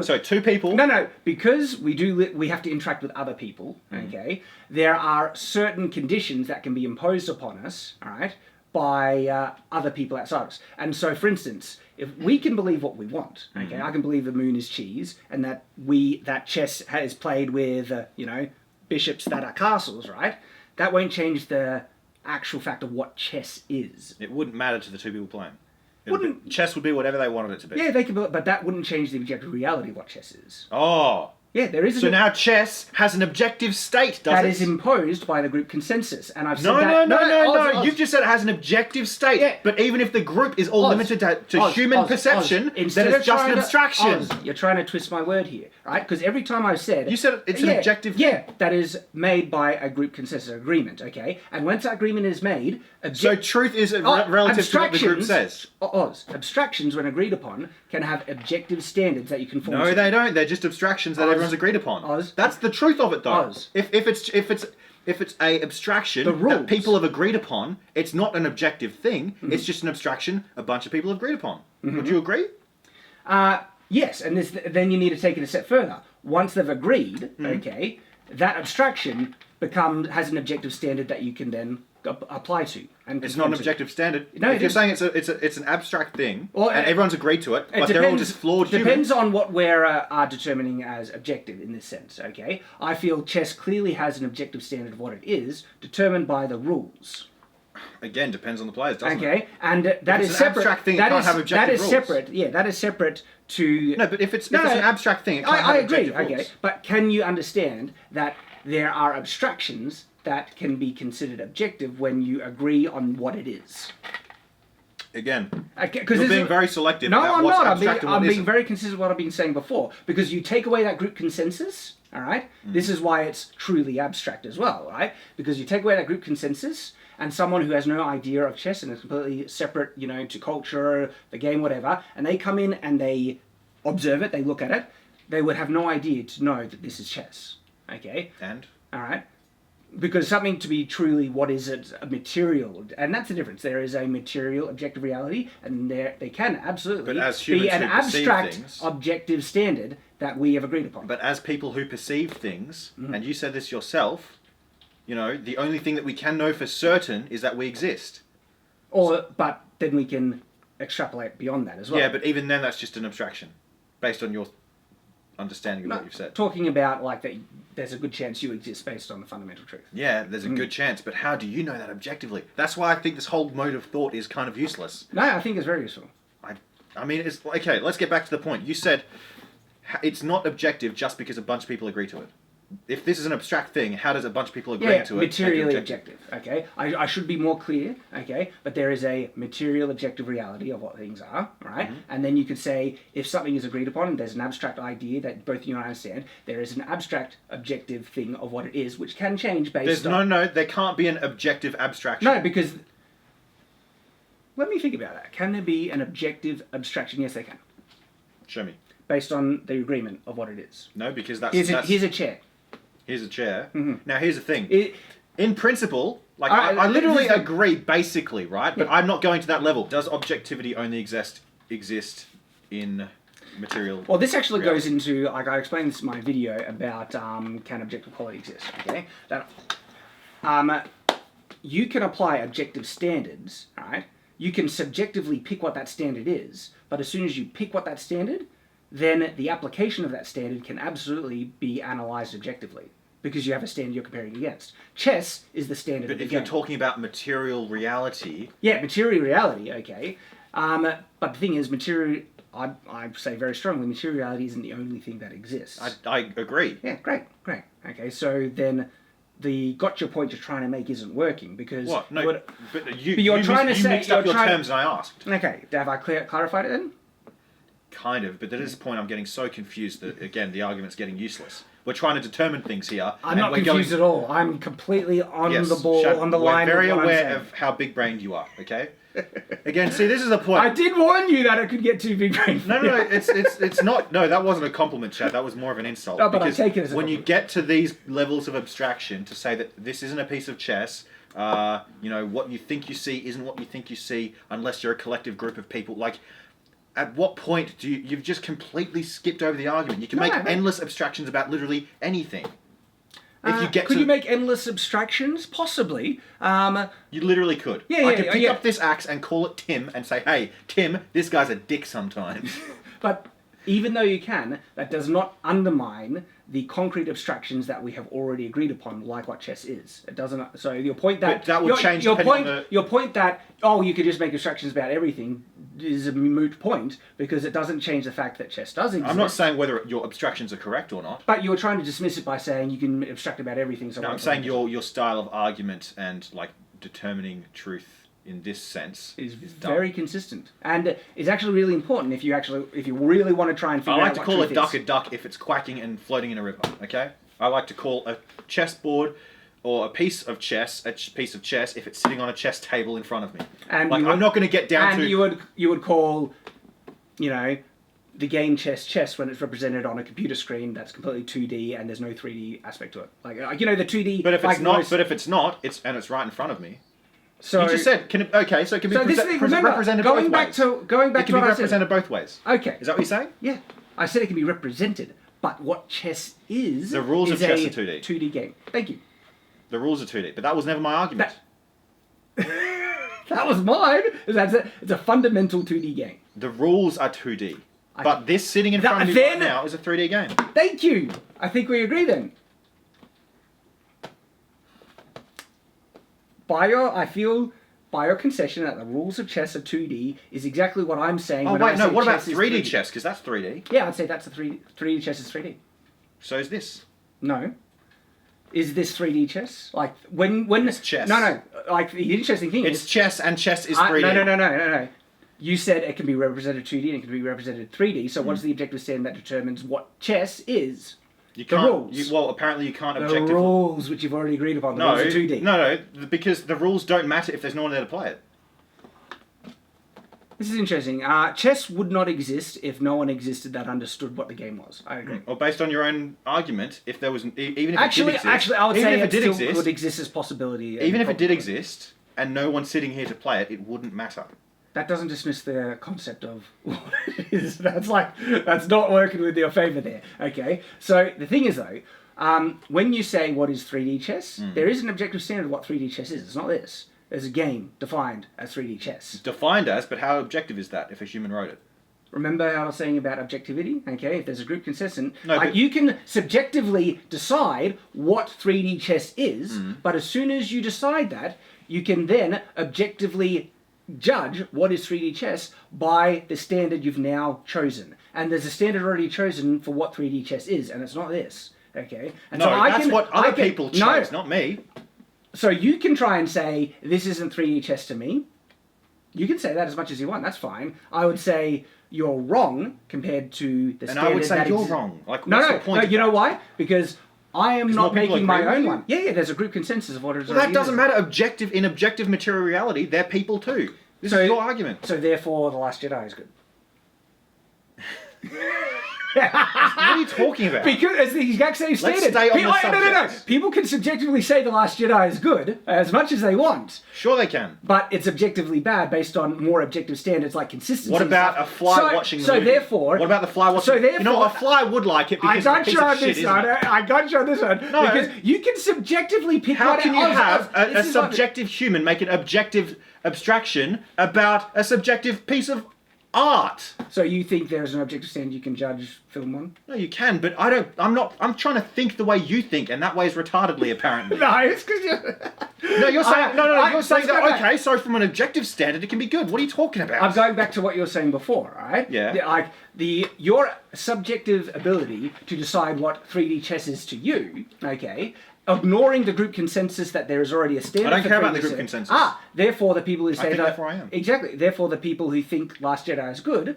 So 2 people. No. Because we have to interact with other people. Okay. There are certain conditions that can be imposed upon us. All right. By other people outside us. And so, for instance, if we can believe what we want, okay, I can believe the moon is cheese, and that chess is played with bishops that are castles, right? That won't change the actual fact of what chess is. It wouldn't matter to the 2 people playing. Chess would be whatever they wanted it to be. Yeah, they could, but that wouldn't change the objective reality of what chess is. Oh. Yeah, there is. So now chess has an objective state, does it? That is imposed by the group consensus, and I've said No. You've just said it has an objective state. Yeah. But even if the group is all limited to human perception, then it's just an abstraction. You're trying to twist my word here, right? Because every time I've said... You said it's an objective thing. Yeah, that is made by a group consensus agreement, okay? And once that agreement is made... So truth is relative to what the group says. Abstractions, when agreed upon, can have objective standards that you can form. No, they don't. They're just abstractions that everyone's agreed upon. That's the truth of it, though. If it's a abstraction that people have agreed upon, it's not an objective thing. It's just an abstraction a bunch of people have agreed upon. Would you agree? Yes, and then you need to take it a step further. Once they've agreed, okay, that abstraction has an objective standard that you can then apply to. And it's not an objective standard. No, if you're saying it's an abstract thing, and everyone's agreed to it, but they're all just flawed humans. Depends on what we're determining as objective in this sense, okay? I feel chess clearly has an objective standard of what it is, determined by the rules. Again, depends on the players, doesn't it? Okay, and that is separate. Abstract thing, it can't have objective rules. Separate. Yeah, that is separate to... No, but if it's an abstract thing, it can't have objective rules. I agree, but can you understand that there are abstractions that can be considered objective when you agree on what it is? Again, you're being very selective. No, I'm not. I'm being very consistent with what I've been saying before. Because you take away that group consensus, all right? This is why it's truly abstract as well, right? Because you take away that group consensus, and someone who has no idea of chess and is completely separate, to culture, the game, whatever, and they come in and they observe it, they look at it, they would have no idea to know that this is chess, okay? And? All right? Because something to be truly, what is it, a material, and that's the difference. There is a material objective reality, and they can absolutely be an abstract objective standard that we have agreed upon. But as people who perceive things, and you said this yourself, the only thing that we can know for certain is that we exist. But then we can extrapolate beyond that as well. Yeah, but even then that's just an abstraction, based on your understanding of what you've said. Talking about that there's a good chance you exist based on the fundamental truth. Yeah, there's a good chance, but how do you know that objectively? That's why I think this whole mode of thought is kind of useless. No, I think it's very useful. I mean, it's okay. Let's get back to the point. You said it's not objective just because a bunch of people agree to it. If this is an abstract thing, how does a bunch of people agree to it? Materially objective. Okay, I should be more clear. Okay, but there is a material objective reality of what things are. Right, and then you could say if something is agreed upon, there's an abstract idea that both you and I understand. There is an abstract objective thing of what it is, which can change based on. No. There can't be an objective abstraction. No, because let me think about that. Can there be an objective abstraction? Yes, they can. Show me. Based on the agreement of what it is. No, because that's here's a chair. Here's a chair. Now, here's the thing. In principle, like Alright, I literally this is the- agree, basically, right? But Yeah. I'm not going to that level. Does objectivity only exist in material? Well, this actually reality? goes into, like I explained this in my video about can objective quality exist, okay? That, you can apply objective standards, right? You can subjectively pick what that standard is, but as soon as you pick what that standard, then the application of that standard can absolutely be analysed objectively, because you have a standard you're comparing against. Chess is the standard But of the if game. you're talking about material reality, Yeah, material reality, okay. But the thing is, I say very strongly, materiality isn't the only thing that exists. I agree. Yeah, great. Okay, so then the gotcha point you're trying to make isn't working because... What? No, but you you're trying to you say... mixed up your terms and I asked. Okay, have I clarified it then? Kind of, but at this point I'm getting so confused that, again, the argument's getting useless. We're trying to determine things here. I'm not confused at all. I'm completely on the ball, on the line. We're very of what I'm aware saying. of how big-brained you are, okay? Again, see, this is a point. I did warn you that it could get too big brain. No, it's not. No, that wasn't a compliment, Chad. That was more of an insult. No, but I because take it as a when you compliment. get to these levels of abstraction, to say that this isn't a piece of chess, what you think you see isn't what you think you see, unless you're a collective group of people. Like, at what point do you've just completely skipped over the argument? You can make endless abstractions about literally anything. If you get could you make endless abstractions? Possibly. You literally could. Yeah, I could pick up this axe and call it Tim and say, hey, Tim, this guy's a dick sometimes. But even though you can, that does not undermine the concrete abstractions that we have already agreed upon, like what chess is. It doesn't. So your point that But that would change depending on your point that you could just make abstractions about everything is a moot point because it doesn't change the fact that chess does exist. I'm not saying whether your abstractions are correct or not. But you're trying to dismiss it by saying you can abstract about everything. So No, I'm saying your style of argument and like determining truth in this sense is dumb. very consistent and is actually really important if you really want to try and figure I out like to what call a truth duck is. if it's quacking and floating in a river. Okay, I like to call a chessboard or a piece of chess if it's sitting on a chess table in front of me. And like, I'm not going to get down to. And you would call, the game chess when it's represented on a computer screen that's completely 2D and there's no 3D aspect to it. Like the 2D. But if it's not, it's right in front of me. So you just said, so it can be represented going both back ways. to going back It to can what be I said. represented both ways. Okay. Is that what you're saying? Yeah, I said it can be represented, but what chess is The rules of is chess a are 2D. 2D game. Thank you. The rules are 2D, but that was never my argument. That was mine. It's a fundamental 2D game. The rules are 2D. But this sitting in front of me right now is a 3D game. Thank you. I think we agree then. By your concession that the rules of chess are 2D is exactly what I'm saying. Oh, when wait, I no, say what about chess is 3D chess? Because that's 3D. Yeah, I'd say that's 3D chess is 3D. So is this. No. Is this 3D chess? Like, when... It's chess. No. Like, the interesting thing It's is... chess, and chess is 3D. No. You said it can be represented 2D and it can be represented 3D, so what's the objective standard that determines what chess is? You The can't, rules. Apparently you can't The objectively... rules, which you've already agreed upon, the rules are 2D. No, because the rules don't matter if there's no one there to play it. This is interesting. Chess would not exist if no one existed that understood what the game was. I agree. Or based on your own argument, if there was... Even if Actually, it did exist... I would even say if it still would exist as possibility. Even if it did exist, and no one's sitting here to play it, it wouldn't matter. That doesn't dismiss the concept of what it is. That's not working with your favour there. Okay. So the thing is though, when you say what is 3D chess, there is an objective standard of what 3D chess is. It's not this. There's a game defined as 3D chess. Defined as, but how objective is that if a human wrote it? Remember how I was saying about objectivity? Okay, if there's a group consistent, No, but- you can subjectively decide what 3D chess is, but as soon as you decide that, you can then objectively judge what is 3D chess by the standard you've now chosen. And there's a standard already chosen for what 3D chess is, and it's not this. Okay? And No, that's what other people chose, not me. So you can try and say, this isn't 3D chess to me. You can say that as much as you want, that's fine. I would say you're wrong compared to the standard. And I would say that you're wrong. Like, No, what's no, the point of you know that? why? Because I am not more people making my agree with own you? one. Yeah, there's a group consensus of what it is. Well, that doesn't matter. In objective material reality, they're people too. This is your argument. So therefore, The Last Jedi is good. What are you talking about? Because it's the exact same standard. stay on the No. subject. People can subjectively say The Last Jedi is good as much as they want. Sure they can. But it's objectively bad based on more objective standards like consistency. What about a fly watching the movie? Therefore... What about the fly watching... You know what? A fly would like it because it's a piece of shit, isn't it? I got you on this one. No. Because you can subjectively pick How one can you out. have a subjective human make an objective abstraction about a subjective piece of art? So you think there's an objective standard you can judge film on? No, you can, but I don't. I'm trying to think the way you think, and that way is retardedly, apparently. No, it's because you're... No, you're saying you're saying that. let's go Okay, so from an objective standard, it can be good. What are you talking about? I'm going back to what you were saying before, right? Yeah. Your subjective ability to decide what 3D chess is to you, okay, ignoring the group consensus that there is already a standard. I don't for care about 3D the group chess. consensus. Therefore the people who say think that... therefore I am. Exactly. Therefore the people who think Last Jedi is good,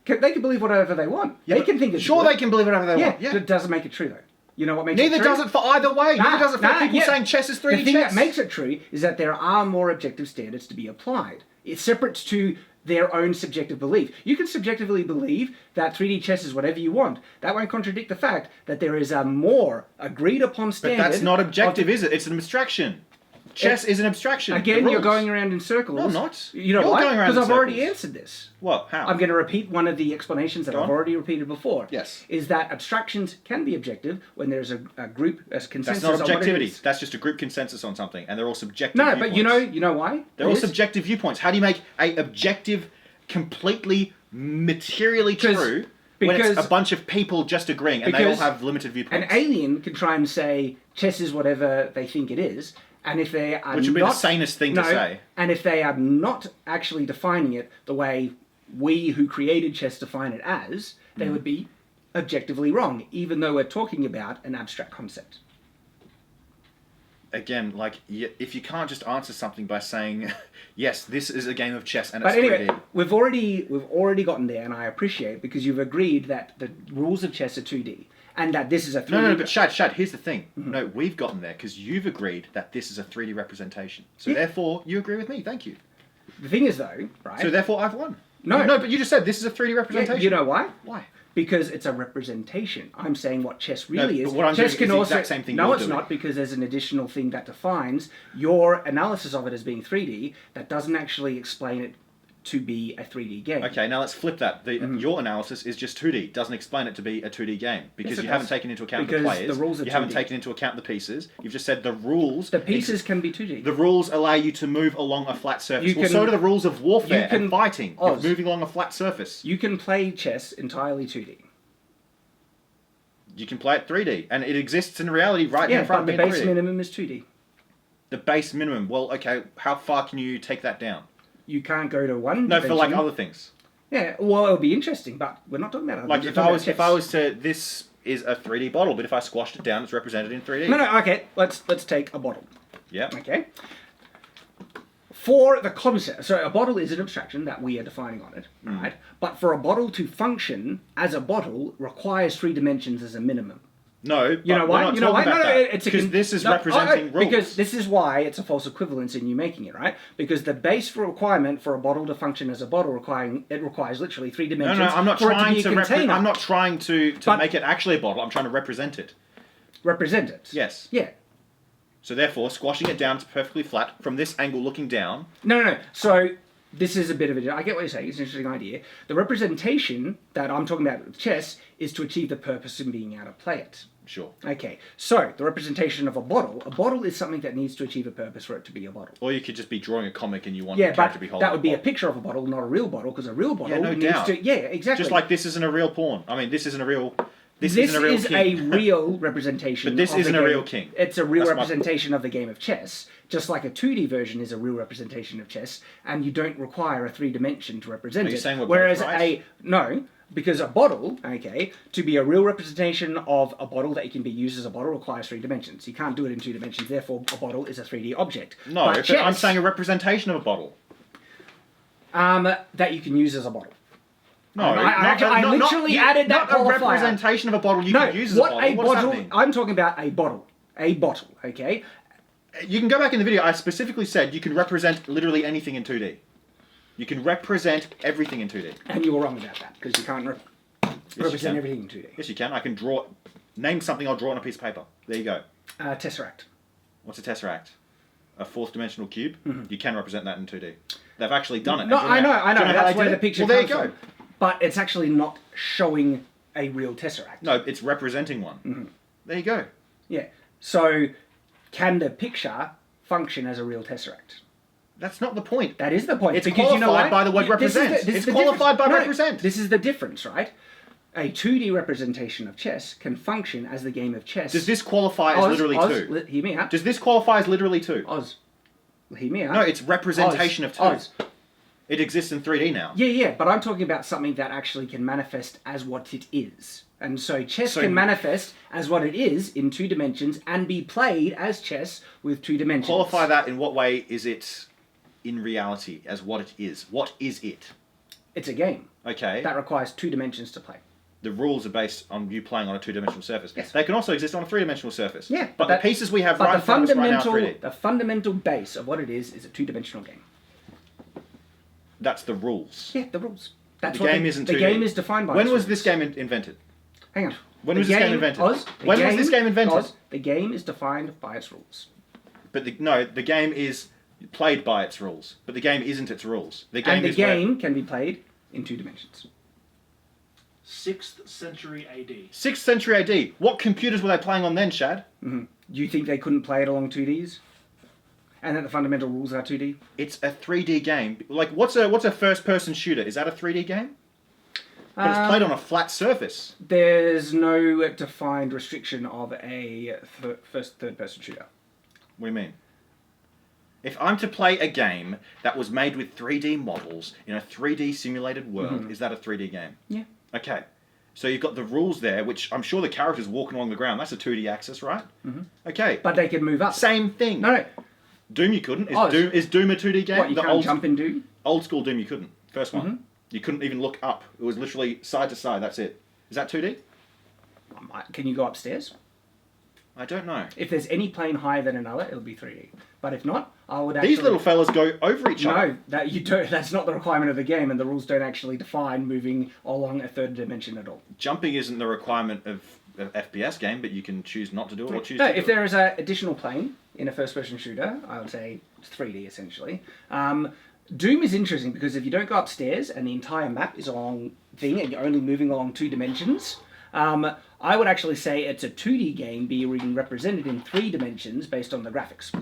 they can believe whatever they want. Yeah, they can think it's sure good. they can believe whatever they want. Yeah, it doesn't make it true though. You know what makes Neither it true? does it for either way. Neither does it for people saying chess is 3D The thing chess. that makes it true is that there are more objective standards to be applied. It's separate to their own subjective belief. You can subjectively believe that 3D chess is whatever you want. That won't contradict the fact that there is a more agreed upon standard. But that's not objective, is it? It's an abstraction. Chess is an abstraction. Again, you're going around in circles. No, I'm not. You know You're why? going around Because in I've already circles. answered this. What? How? I'm going to repeat one of the explanations that Go I've on. already repeated before. Yes. Is that abstractions can be objective when there's a group, a consensus That's not on what it objectivity. is. That's just a group consensus on something, and they're all subjective No, viewpoints. but you know why? They're all subjective viewpoints. How do you make a objective, completely materially true when it's a bunch of people just agreeing, and they all have limited viewpoints? An alien can try and say chess is whatever they think it is, and if they are Which would be the sanest thing to say. And if they are not actually defining it the way we who created chess define it as, they would be objectively wrong, even though we're talking about an abstract concept. Again, like, if you can't just answer something by saying, yes, this is a game of chess and But it's anyway, 3D. we've already gotten there, and I appreciate because you've agreed that the rules of chess are 2D. And that this is a 3D... No, but Shad, here's the thing. No, we've gotten there because you've agreed that this is a 3D representation. So therefore, you agree with me. Thank you. The thing is, though, right... So therefore, I've won. No. No, but you just said this is a 3D representation. Yeah, you know why? Why? Because it's a representation. I'm saying what chess really is. But what I'm chess doing is the exact same thing No, you're it's doing. not, because there's an additional thing that defines your analysis of it as being 3D that doesn't actually explain it to be a 3D game. Okay, now let's flip that. Your analysis is just 2D. Doesn't explain it to be a 2D game because you haven't taken into account the players. The rules are you haven't 2D. taken into account the pieces. You've just said the rules. The pieces can be 2D. The rules allow you to move along a flat surface. You Well, can- so do the rules of warfare and fighting. Oz. You're moving along a flat surface. You can play chess entirely 2D. You can play it 3D, and it exists in reality right in front of but me the in base 3D. minimum is 2D. The base minimum. Well, okay, how far can you take that down? You can't go to one No, for like dimension. other things. Yeah, well, it'll be interesting, but we're not talking about other Like things, if we're I talking was about chess. to this is a 3D bottle, but if I squashed it down, it's represented in 3D. No, okay, let's take a bottle. Yeah. Okay. For the concept, so a bottle is an abstraction that we are defining on it, right? But for a bottle to function as a bottle requires 3 dimensions as a minimum. No, You know why? You know why? Because this is representing rules. Because this is why it's a false equivalence in you making it, right? Because the base requirement for a bottle to function as a bottle requires literally 3 No, dimensions. I'm not for trying it to be a to. container. I'm not trying to But- make it actually a bottle. I'm trying to represent it. Represent it. Yes. Yeah. So therefore, squashing it down to perfectly flat from this angle, looking down. No. So this is a bit of a... I get what you're saying. It's an interesting idea. The representation that I'm talking about with chess is to achieve the purpose of being able to play it. Sure. Okay, so the representation of a bottle is something that needs to achieve a purpose for it to be a bottle. Or you could just be drawing a comic and you want Yeah, the character but to be holding that would be a bottle. picture of a bottle, not a real bottle, because a real bottle no needs doubt. to... Yeah, exactly. Just like this isn't a real pawn. I mean, this isn't a real... This This isn't a real is king. a real representation But this of the isn't a game. real king. It's a real That's my representation of the game of chess, just like a 2D version is a real representation of chess, and you don't require a 3 dimension to represent Are you it. saying we're Whereas both right? No, because a bottle, okay, to be a real representation of a bottle that can be used as a bottle requires 3 dimensions. You can't do it in 2 dimensions, therefore a bottle is a 3D object. No, but but chess, I'm saying a representation of a bottle. that you can use as a bottle. No, I literally added that not a qualifier. representation of a bottle you can use as a bottle. What does that mean? I'm talking about a bottle. A bottle, okay? You can go back in the video. I specifically said you can represent literally anything in 2D. You can represent everything in 2D. And you were wrong about that, because you can't... you represent can. everything in 2D. Yes, you can. I can draw. Name something I'll draw on a piece of paper. There you go. Tesseract. What's a tesseract? A fourth dimensional cube. Mm-hmm. You can represent that in 2D. They've actually done it. No, I know. Do you how That's they where did the it? picture Well, there comes you go. from. But it's actually not showing a real tesseract. No, it's representing one. Mm-hmm. There you go. Yeah. So, can the picture function as a real tesseract? That's not the point. That is the point. It's because you know qualified why? by the word represent. It's qualified by represent. This is the difference, right? A 2D representation of chess can function as the game of chess. Does this qualify as literally two? Hear me out. Does this qualify as literally two? Oz, hear me out. No, it's representation of two. Oz. It exists in 3D now. Yeah, but I'm talking about something that actually can manifest as what it is. And so chess can manifest as what it is in 2 dimensions and be played as chess with 2 dimensions. Qualify that in what way is it in reality as what it is? What is it? It's a game. Okay. That requires 2 dimensions to play. The rules are based on you playing on a 2-dimensional surface. Yes. They can also exist on a 3-dimensional surface. Yeah. But the pieces we have right in front of us right now are 3D. The fundamental base of what it is a 2-dimensional game. That's the rules. Yeah, the rules. That's The what game isn't 2D. The game is defined by When its was rules. this game invented? Hang on. When was this game invented? When was this game invented? The game is defined by its rules. But the game is played by its rules. But the game isn't its rules. The game And the is where- game can be played in 2 dimensions. 6th century AD. 6th century AD. What computers were they playing on then, Shad? Do you think they couldn't play it along 2Ds? And that the fundamental rules are 2D? It's a 3D game. Like, what's a first-person shooter? Is that a 3D game? But it's played on a flat surface. There's no defined restriction of a third-person shooter. What do you mean? If I'm to play a game that was made with 3D models in a 3D simulated world, is that a 3D game? Yeah. Okay. So you've got the rules there, which I'm sure the character's walking along the ground. That's a 2D axis, right? Okay. But they can move up. Same thing. No. Doom you couldn't. Oh, Is Doom a 2D game? What, you can't jump in Doom? Old school Doom you couldn't. First one. You couldn't even look up. It was literally side to side. That's it. Is that 2D? Can you go upstairs? I don't know. If there's any plane higher than another, it'll be 3D. But if not, I would actually... These little fellas go over each other. No, that you don't. That's not the requirement of the game, and the rules don't actually define moving along a third dimension at all. Jumping isn't the requirement of an FPS game, but you can choose not to do it or choose No, to do if it. there is an additional plane in a first-person shooter, I would say it's 3D essentially. Doom is interesting because if you don't go upstairs and the entire map is along thing and you're only moving along 2 dimensions, I would actually say it's a 2D game being represented in 3 dimensions based on the graphics.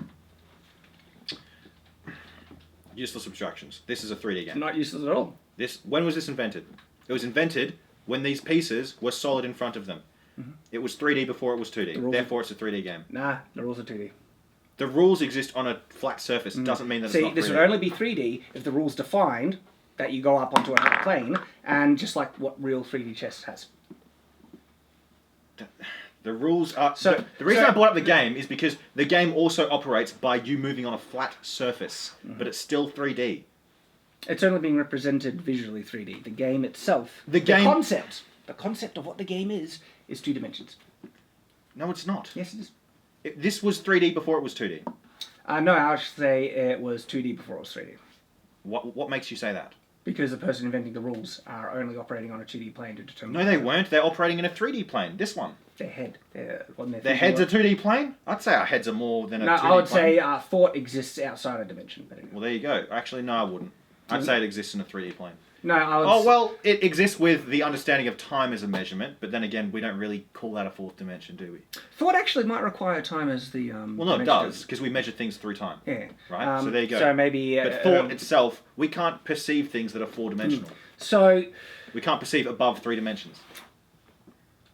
Useless abstractions. This is a 3D game. Not useless at all. When was this invented? It was invented when these pieces were solid in front of them. It was 3D before it was 2D. Therefore, it's a 3D game. Nah, the rules are 2D. The rules exist on a flat surface. It doesn't mean that See, it's not 3D. this would only be 3D if the rules defined that you go up onto another plane, and just like what real 3D chess has. The rules are... the reason I brought up the game is because the game also operates by you moving on a flat surface, but it's still 3D. It's only being represented visually 3D. The game itself, The concept of what the game is 2 dimensions. No, it's not. Yes, it is. This was 3D before it was 2D. No, I should say it was 2D before it was 3D. What makes you say that? Because the person inventing the rules are only operating on a 2D plane to determine... No, they weren't. They're operating in a 3D plane. This one. Their head. Their head's a 2D plane? I'd say our heads are more than a 2D plane. No, I would say thought exists outside a dimension. But anyway. Well, there you go. Actually, no, I wouldn't. I'd say it exists in a 3D plane. No, I would... Oh, well, it exists with the understanding of time as a measurement, but then again, we don't really call that a fourth dimension, do we? Thought actually might require time as the... Well, no, it does, because we measure things through time. Yeah. Right? So there you go. So maybe... But thought itself, we can't perceive things that are four-dimensional. So... We can't perceive above 3 dimensions.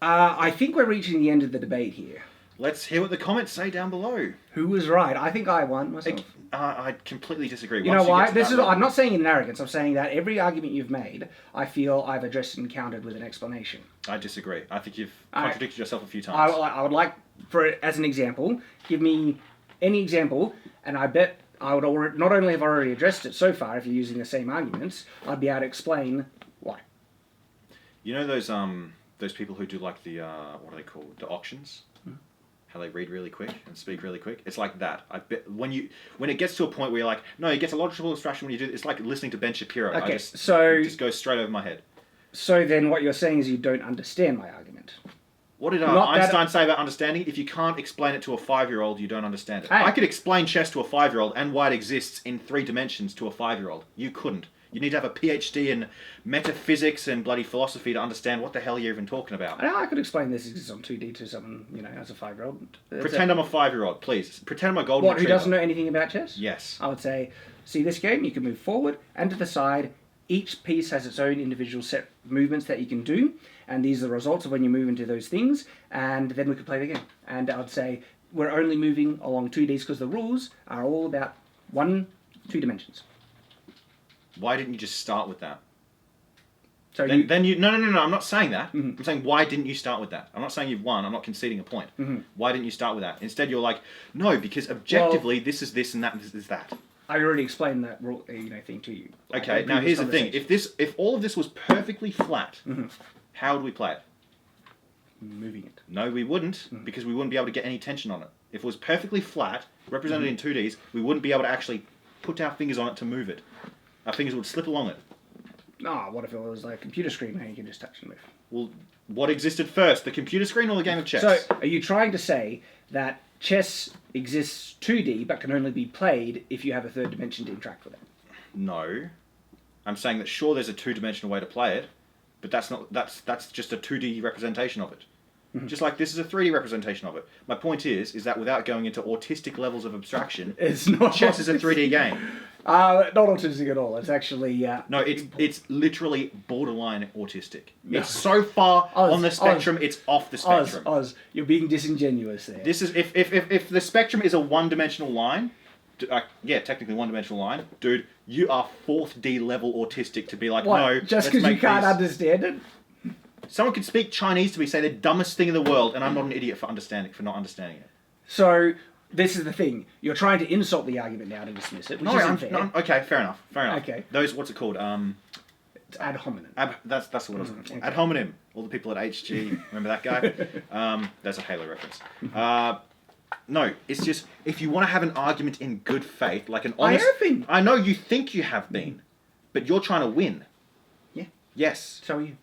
I think we're reaching the end of the debate here. Let's hear what the comments say down below. Who was right? I think I won myself. I completely disagree. You know why? I'm not saying in arrogance. I'm saying that every argument you've made, I feel I've addressed and countered with an explanation. I disagree. I think you've contradicted yourself a few times. I would like, as an example, give me any example, and I bet I would not only have already addressed it so far, if you're using the same arguments, I'd be able to explain why. You know those people who do like the what are they called? The auctions. How they read really quick and speak really quick. It's like that. I bet when it gets to a point where you're like, no, it gets a logical abstraction when you do it. It's like listening to Ben Shapiro. Okay, it just goes straight over my head. So then what you're saying is you don't understand my argument. What did Not that- Einstein say about understanding? If you can't explain it to a 5-year-old, you don't understand it. Hey. I could explain chess to a 5-year-old and why it exists in 3 dimensions to a 5-year-old. You couldn't. You need to have a PhD in metaphysics and bloody philosophy to understand what the hell you're even talking about. I could explain this exists on 2D to someone, as a 5-year-old. Pretend I'm a 5-year-old, please. Pretend I'm a golden What, who retriever. doesn't know anything about chess? Yes. I would say, see this game, you can move forward and to the side. Each piece has its own individual set movements that you can do, and these are the results of when you move into those things, and then we could play the game. And I would say, we're only moving along 2Ds because the rules are all about 2 dimensions. Why didn't you just start with that? So Then you... No, I'm not saying that. I'm saying, why didn't you start with that? I'm not saying you've won. I'm not conceding a point. Why didn't you start with that? Instead, you're like, no, because objectively, this is this and that is that. I already explained that rule, thing to you. Okay, now here's the thing. If all of this was perfectly flat, how would we play it? Moving it. No, we wouldn't, because we wouldn't be able to get any tension on it. If it was perfectly flat, represented in 2Ds, we wouldn't be able to actually put our fingers on it to move it. Our fingers would slip along it. What if it was like a computer screen and you can just touch and move? Well, what existed first, the computer screen or the game of chess? So, are you trying to say that chess exists 2D but can only be played if you have a third dimension to interact with it? No. I'm saying that sure there's a 2-dimensional way to play it, but that's just a 2D representation of it. Just like this is a 3D representation of it. My point is that without going into autistic levels of abstraction, It's not chess is a 3D game. Not autistic at all. It's actually No, it's literally borderline autistic. It's so far on the spectrum, it's off the spectrum. Oz, you're being disingenuous there. This is if the spectrum is a 1-dimensional line, technically 1-dimensional line, dude, you are 4th D level autistic to be like, what? no, Just let's because you make can't these- understand it? Someone could speak Chinese to me, say the dumbest thing in the world, and I'm not an idiot for not understanding it. So, this is the thing. You're trying to insult the argument now to dismiss it, which isn't fair. Okay, fair enough. Okay. Those, what's it called? It's ad hominem. That's what I was looking for. Okay. Ad hominem. All the people at HG, remember that guy? That's a Halo reference. No, it's just, if you want to have an argument in good faith, like an honest... I have been. I know you think you have been, but you're trying to win. Yeah. Yes. So are you.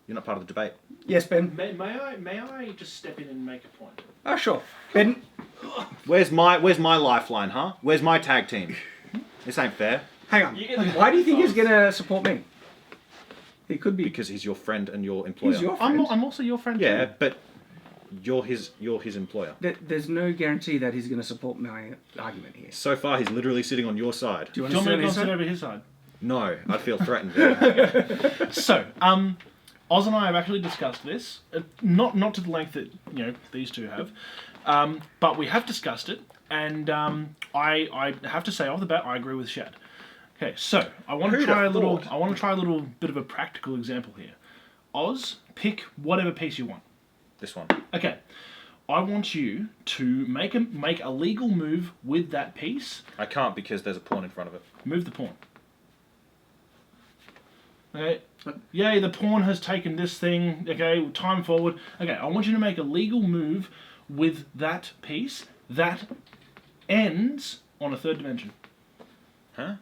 You're not part of the debate. Yes, Ben? May I just step in and make a point? Oh, sure. Ben? Where's my lifeline, huh? Where's my tag team? This ain't fair. Hang on. You get the- Why do you think he's going to support me? He could be. Because he's your friend and your employer. He's your friend. I'm also your friend. Yeah, too. but you're his employer. There's no guarantee that he's going to support my argument here. So far, he's literally sitting on your side. Do you Do you want me to understand sit his over his side? No, I feel threatened. There. So, Oz and I have actually discussed this, not to the length that these two have, but we have discussed it, and I have to say off the bat I agree with Shad. Okay, so I want to Who'd try have a little. thought? I want to try a little bit of a practical example here. Oz, pick whatever piece you want. This one. Okay, I want you to make a legal move with that piece. I can't because there's a pawn in front of it. Move the pawn. Okay. Yay, the pawn has taken this thing. Okay, time forward. Okay, I want you to make a legal move with that piece that ends on a third dimension. Huh?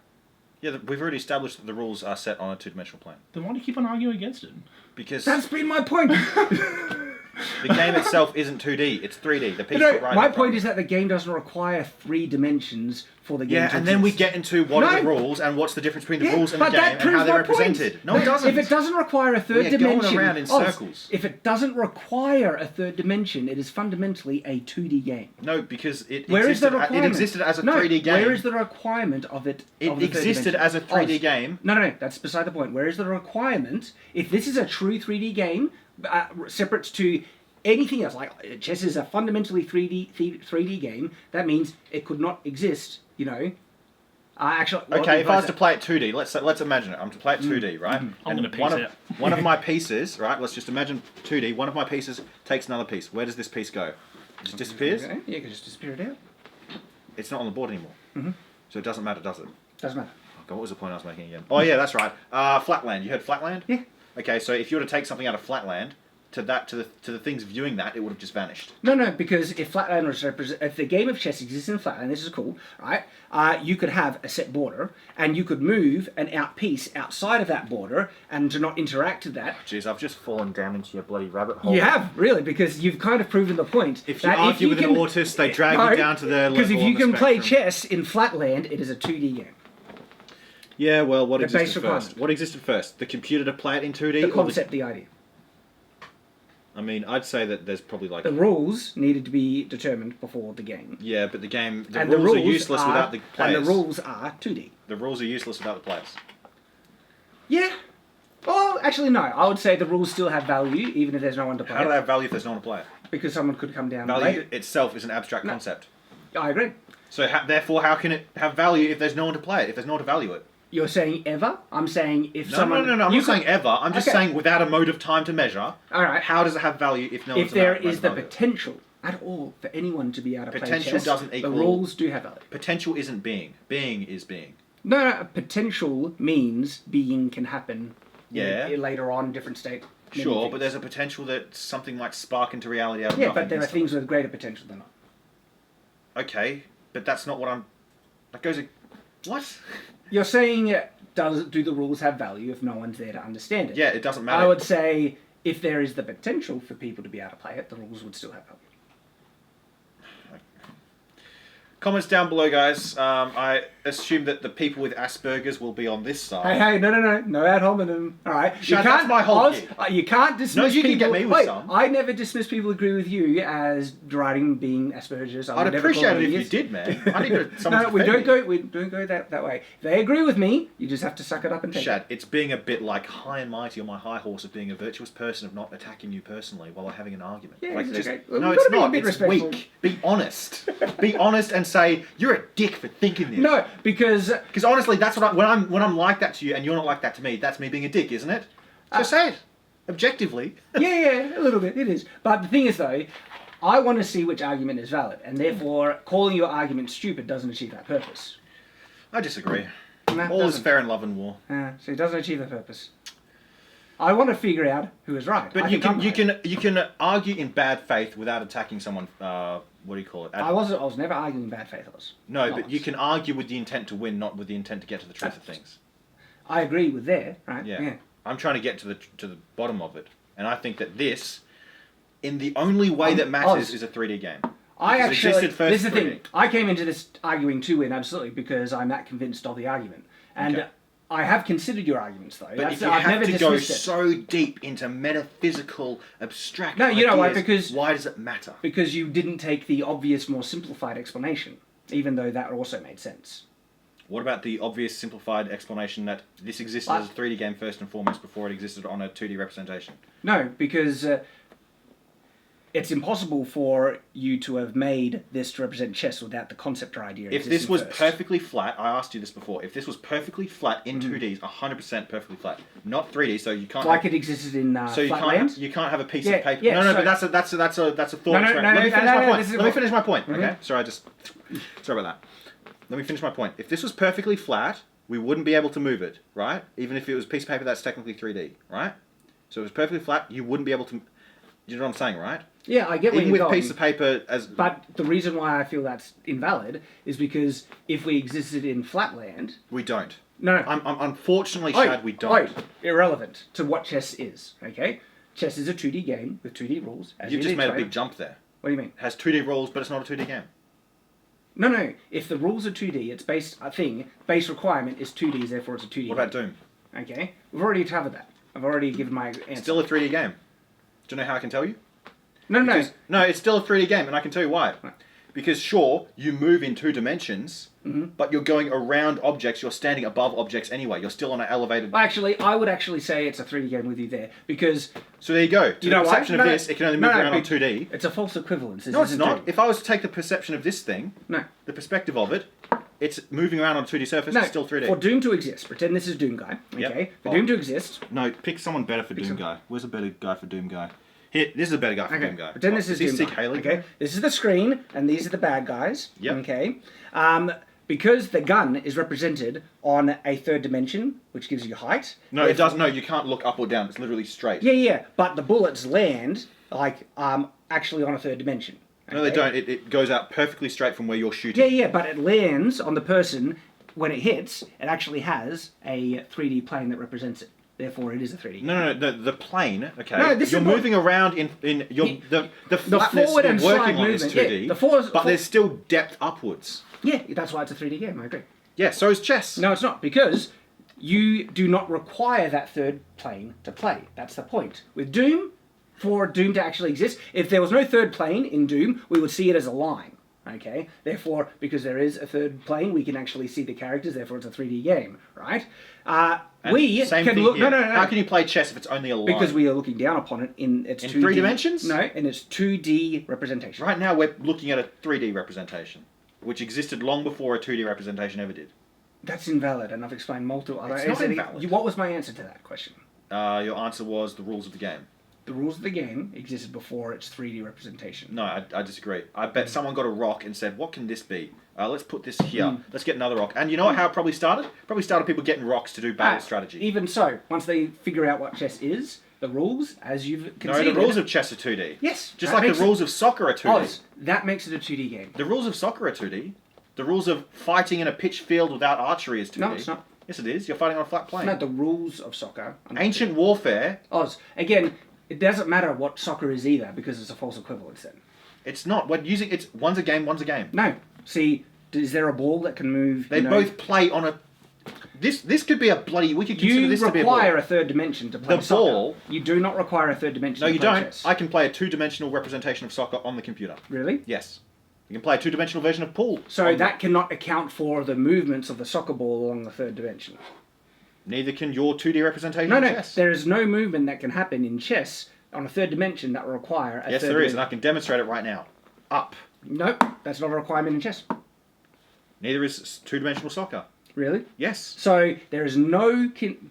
Yeah, we've already established that the rules are set on a 2-dimensional plane. Then why do you keep on arguing against it? Because That's been my point. the game itself isn't 2D, it's 3D. The piece No, is right my in front point of is that the game doesn't require 3 dimensions for the game Yeah, to and then we exist. get into what are the No. rules and what's the difference between the Yeah, rules and the but game that and proves how they're my point. represented. No, it doesn't. If it doesn't require a third We are going dimension, around in Oz, circles. if it doesn't require a third dimension, it is fundamentally a 2D game. No, because it Where is the existed, requirement? it existed as a No, 3D game. Where is the requirement of it? It of the third existed dimension? as a 3D Oz. game. No, that's beside the point. Where is the requirement? If this is a true 3D game, separate to anything else, like chess is a fundamentally 3D game, that means it could not exist, actually... Okay, if I was to play it 2D, let's imagine it. I'm to play it 2D, right? I'm And gonna piece one of, out. one of my pieces, right? Let's just imagine 2D. One of my pieces takes another piece. Where does this piece go? It just disappears. Okay, you can just disappear it out. It's not on the board anymore. So it doesn't matter, does it? Doesn't matter. Oh, God, what was the point I was making again? Oh yeah, that's right. Flatland. You heard flatland? Yeah. Okay, so if you were to take something out of flatland, to the things viewing that, it would have just vanished. No, because if Flatland was if the game of chess exists in Flatland, this is cool, right? You could have a set border, and you could move an out piece outside of that border, and to not interact with that. Jeez, I've just fallen down into your bloody rabbit hole. You have, really, because you've kind of proven the point. If you argue with an autist, they drag you down to their level. Because if you can play chess in Flatland, it is a 2D game. Yeah, well, what The base existed requirement. first? What existed first? The computer to play it in 2D? The concept, the idea. I mean, I'd say that there's probably like... The rules needed to be determined before the game. Yeah, but the game... And rules are useless without the players. And the rules are 2D. The rules are useless without the players. Yeah. Well, actually, no. I would say the rules still have value, even if there's no one to play How do it. they have value if there's no one to play it? Because someone could come down Value later. itself is an abstract concept. I agree. So therefore, how can it have value if there's no one to play it, if there's no one to value it? You're saying ever? I'm saying if No, someone... no, I'm not saying ever. I'm just Okay. saying without a mode of time to measure. All right. How does it have value if no one's If there allowed to is the value it? potential at all for anyone to be able to play Potential chess, doesn't equal- the rules do have value. Potential isn't being. Being is being. No, potential means being can happen Yeah. later on, different state. many Sure, things. but there's a potential that something might spark into reality out of Yeah, nothing. but there are and things with greater potential than not. stuff. Okay, but that's not what I'm... That goes... What? You're saying, do the rules have value if no one's there to understand it? Yeah, it doesn't matter. I would say if there is the potential for people to be able to play it, the rules would still have value. Comments down below, guys. I assume that the people with Asperger's will be on this side. Hey, no ad hominem. All right, Shut, that's my whole gig. You can't dismiss. No, you can people. get me with Wait, some. I never dismiss people who agree with you as deriding being Asperger's. I'd appreciate it if you did, man. I need someone No, to we defend don't me. go. We don't go that way. If they agree with me, you just have to suck it up and take Shad, it. it's being a bit like high and mighty on my high horse of being a virtuous person of not attacking you personally while having an argument. Yeah, like, it's just, okay. Well, no, we've it's gotta be a not. bit It's respectful. weak. Be honest. Be honest and say you're a dick for thinking this. No, because honestly, that's what when I'm like that to you and you're not like that to me. That's me being a dick, isn't it? Just say it objectively. yeah, a little bit it is. But the thing is, though, I want to see which argument is valid, and therefore calling your argument stupid doesn't achieve that purpose. I disagree. No, All is doesn't. fair in love and war. So it doesn't achieve the purpose. I want to figure out who is right. But I you think can I'm right. you can argue in bad faith without attacking someone. What do you call it? I was never arguing in bad faith. No, Not but you once. can argue with the intent to win, not with the intent to get to the truth of things. I agree with there, right? Yeah. I'm trying to get to the bottom of it, and I think that this, in the only way that matters, is a 3D game. I Because it actually, existed first this is the 3D. thing. I came into this arguing to win, absolutely, because I'm that convinced of the argument. And Okay. I have considered your arguments, though. But if you I've have never to go dismissed it. so deep into metaphysical, abstract No, you know why? ideas, Because- why does it matter? Because you didn't take the obvious, more simplified explanation, even though that also made sense. What about the obvious, simplified explanation that this existed as a 3D game first and foremost before it existed on a 2D representation? No, because it's impossible for you to have made this to represent chess without the concept or idea If this existing was first. perfectly flat, I asked you this before, if this was perfectly flat in 2D, 100% perfectly flat, not 3D, so you can't... Like it existed in So you Flatland? can't have a piece Yeah, of paper. yeah, no, so- but that's a thought. No, no, experiment. no, Let me no, finish no, my no, point. this is Let me what- finish my point. Okay, Mhm. sorry about that. Let me finish my point. If this was perfectly flat, we wouldn't be able to move it, right? Even if it was a piece of paper that's technically 3D, right? So if it was perfectly flat, you wouldn't be able to. You know what I'm saying, right? Yeah, I get where Even you're with a going. piece of paper as. But the reason why I feel that's invalid is because if we existed in Flatland... We don't. No. I'm unfortunately, Shad, we don't. Irrelevant to what chess is, okay? Chess is a 2D game with 2D rules. As You've you just made a detailed. big jump there. What do you mean? It has 2D rules, but it's not a 2D game. No. If the rules are 2D, it's base requirement is 2D, therefore it's a 2D What about Doom? Okay? We've already covered that. I've already given my answer. Still a 3D game. Do you know how I can tell you? No. No, it's still a 3D game, and I can tell you why. Right. Because sure, you move in 2 dimensions, Mm-hmm. but you're going around objects, you're standing above objects anyway. You're still on an elevated... Actually, I would actually say it's a 3D game with you there, because... So there you go. To You the know why? perception of this, it can only move around on 2D. It's a false equivalence. This No, it's isn't not. 2D. If I was to take the perception of this thing, No. the perspective of it, it's moving around on a 2D surface, No, it's still 3D. for Doom to exist, pretend this is Doom Guy, Yep. okay? For Oh. Doom to exist... No, pick someone better for Doom Guy. Where's a better guy for Doom Guy? Here, this is a better guy for Okay, Doom Guy. pretend this is he Doom Sig Guy, Haley? okay? This is the screen, and these are the bad guys, Yep. okay? because the gun is represented on a third dimension, which gives you height. No, it doesn't. No, you can't look up or down. It's literally straight. Yeah, but the bullets land actually on a third dimension. No, they okay? don't. It goes out perfectly straight from where you're shooting. Yeah, but it lands on the person when it hits. It actually has a 3D plane that represents it. Therefore, it is a 3D. No, the plane. Okay, No, this you're is moving around in your the flatness forward you're and working slide on is movement, 2D. yeah, but there's still depth upwards. Yeah, that's why it's a 3D game. I agree. Yeah, so is chess. No, it's not, because you do not require that third plane to play. That's the point. With Doom, for Doom to actually exist, if there was no third plane in Doom, we would see it as a line. Okay? Therefore, because there is a third plane, we can actually see the characters, therefore it's a 3D game, right? We Same can thing look... here. No. How can you play chess if it's only a line? Because we are looking down upon it in its 2D... 3 dimensions? No, in its 2D representation. Right now we're looking at a 3D representation, which existed long before a 2D representation ever did. That's invalid, and I've explained multiple... It's not invalid. What was my answer to that question? Your answer was the rules of the game. The rules of the game existed before its 3D representation. No, I disagree. I bet someone got a rock and said, what can this be? Let's put this here. Let's get another rock. And you know how it probably started? Probably started people getting rocks to do battle strategy. Even so, once they figure out what chess is, the rules, as you've conceded... No, the rules of chess are 2D. Yes. Just like the rules of soccer are 2D. That makes it a 2D game. The rules of soccer are 2D. The rules of fighting in a pitched field without archery is 2D. No, it's not. Yes, it is. You're fighting on a flat plane. No, the rules of soccer are not Ancient 2D. warfare... Again, it doesn't matter what soccer is either, because it's a false equivalence then. It's not. One's a game, one's a game. No. See, is there a ball that can move... They both play on a... This could be a bloody... We could consider this to be a ball. You require a third dimension to play soccer. Ball... You do not require a third dimension No, to you play don't. chess. I can play a two-dimensional representation of soccer on the computer. Really? Yes. You can play a two-dimensional version of pool. So that cannot account for the movements of the soccer ball along the third dimension. Neither can your 2D representation of chess. There is no movement that can happen in chess on a third dimension that will require a Yes, third there is, dimension. and I can demonstrate it right now. Up. Nope, that's not a requirement in chess. Neither is two-dimensional soccer. Really? Yes. So there is no...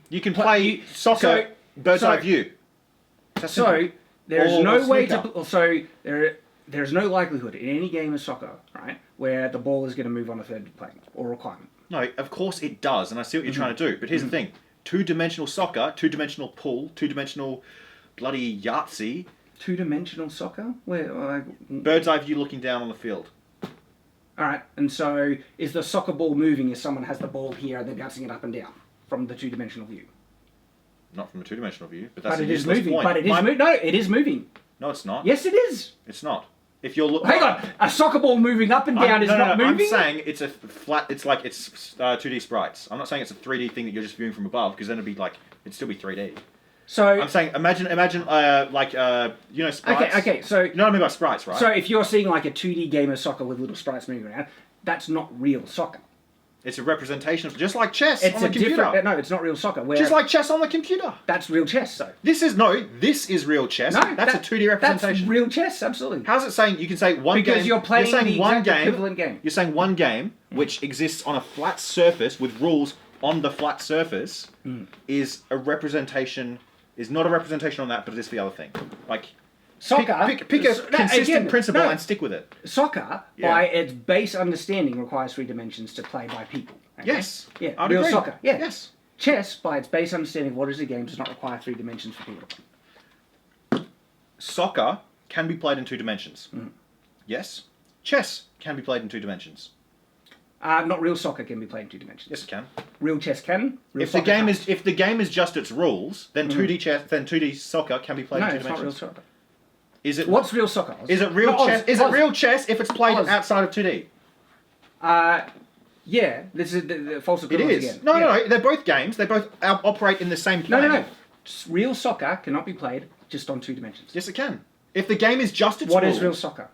You can play soccer bird's eye view. So there is no way snooker. to... So there is no likelihood in any game of soccer, right, where the ball is going to move on a third plane or requirement. No, of course it does, and I see what you're trying to do. But here's the thing. Two-dimensional soccer, two-dimensional pool, two-dimensional bloody Yahtzee. Two-dimensional soccer? Where? Bird's eye view looking down on the field. Alright, and so is the soccer ball moving if someone has the ball here and they're bouncing it up and down from the two-dimensional view? Not from a two-dimensional view, but that's But a it is useless moving. point. But it is No, it is moving. No, it's not. Yes, it is. It's not. If you're looking... Hang on, a soccer ball moving up and down is not moving? I'm saying it's a flat... It's like it's 2D sprites. I'm not saying it's a 3D thing that you're just viewing from above, because then it'd be like... It'd still be 3D. So I'm saying, imagine, you know, sprites. Okay. So you know what I mean by sprites, right? So if you're seeing like a 2D game of soccer with little sprites moving around, that's not real soccer. It's a representation of just like chess It's on the computer. different. No, it's not real soccer. Just like chess on the computer. That's real chess, though. This is real chess. No, that's a 2D representation. That's real chess, absolutely. How's it saying you can say one game? Because you're playing saying the one exact game, equivalent game. You're saying one game which exists on a flat surface with rules on the flat surface is a representation. Is not a representation on that, but it is the other thing. Like soccer. Pick a consistent principle and stick with it. Soccer, by its base understanding, requires 3 dimensions to play by people. Okay? Yes. Yeah. I'd real agree. soccer. Yeah. Yes. Chess, by its base understanding of what is a game, does not require 3 dimensions for people to play. Soccer can be played in 2 dimensions. Yes. Chess can be played in 2 dimensions. Not real soccer can be played in 2 dimensions. Yes, it can. Real chess can. Real If the soccer game can't. is if the game is just its rules, then 2D chess, then 2D soccer can be played No, in 2 it's not real dimensions. soccer. Is it? What's real soccer? Oz? Is it real No, chess? Oz, Is it Oz. real chess if it's played Oz. outside of 2D? Yeah, this is the false It equivalence is. again. No. They're both games. They both operate in the same plane. No. Real soccer cannot be played just on 2 dimensions. Yes, it can. If the game is just its What rules. is real soccer?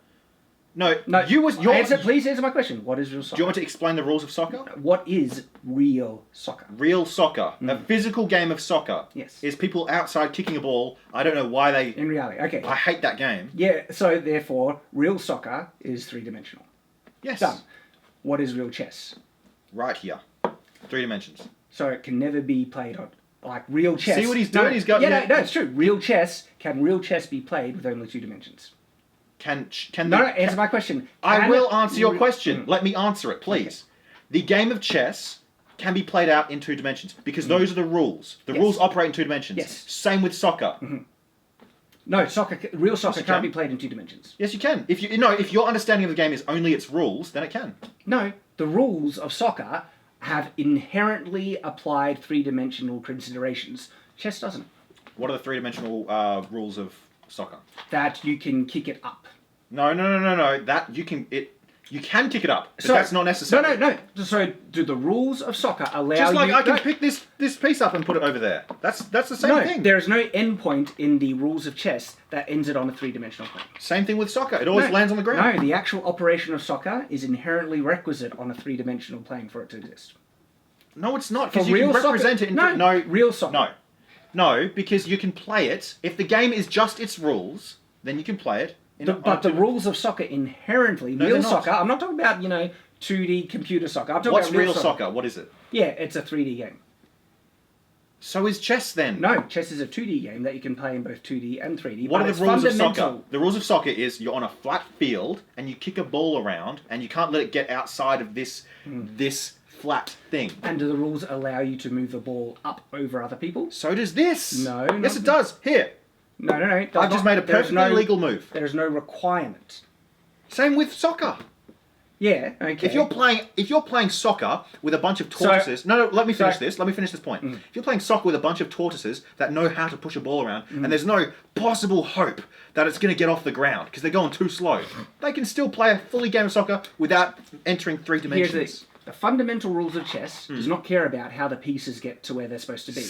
No. No. Your Please answer my question. What is real soccer? Do you want to explain the rules of soccer? What is real soccer? Real soccer, a physical game of soccer, Yes. is people outside kicking a ball. I don't know why they. In reality, okay. I hate that game. Yeah, so therefore, real soccer is 3-dimensional. Yes. Done. What is real chess? Right here, 3 dimensions. So it can never be played on, like real chess. See what he's doing? He's got- Yeah, no, it's true. Real chess be played with only 2 dimensions? Can No, answer my question. I Can will answer your re- question. Let me answer it, please. the game of chess can be played out in 2 dimensions because those are the rules. The rules operate in 2 dimensions. Yes. Same with soccer. No, real soccer it can't can. be played in 2 dimensions. Yes, you can. If your understanding of the game is only its rules, then it can. No, the rules of soccer have inherently applied 3-dimensional considerations. Chess doesn't. What are the 3-dimensional rules of soccer? That you can kick it up. No. That you can kick it up, but that's not necessary. No. So do the rules of soccer allow Just like you... I can pick this piece up and put it over there. That's the same thing. There is no endpoint in the rules of chess that ends it on a 3-dimensional plane. Same thing with soccer. It always lands on the ground. No, the actual operation of soccer is inherently requisite on a 3-dimensional plane for it to exist. No, it's not, For because you can real represent soccer, it in... real soccer. No, because you can play it. If the game is just its rules, then you can play it. But the rules of soccer inherently, No, real they're not. soccer, I'm not talking about, 2D computer soccer. I'm talking What's about real soccer? What is it? Yeah, it's a 3D game. So is chess then. No, chess is a 2D game that you can play in both 2D and 3D. What but are it's the rules of fundamental. soccer? The rules of soccer is you're on a flat field and you kick a ball around and you can't let it get outside of this flat thing. And do the rules allow you to move the ball up over other people? So does this. No, Yes, not- it does. Here. No. I've just made a perfectly legal move. There's no requirement. Same with soccer. Yeah, okay. If you're playing soccer with a bunch of tortoises, let me finish this. Let me finish this point. If you're playing soccer with a bunch of tortoises that know how to push a ball around, and there's no possible hope that it's going to get off the ground because they're going too slow, they can still play a fully game of soccer without entering 3 dimensions. Here's the fundamental rules of chess does not care about how the pieces get to where they're supposed to be.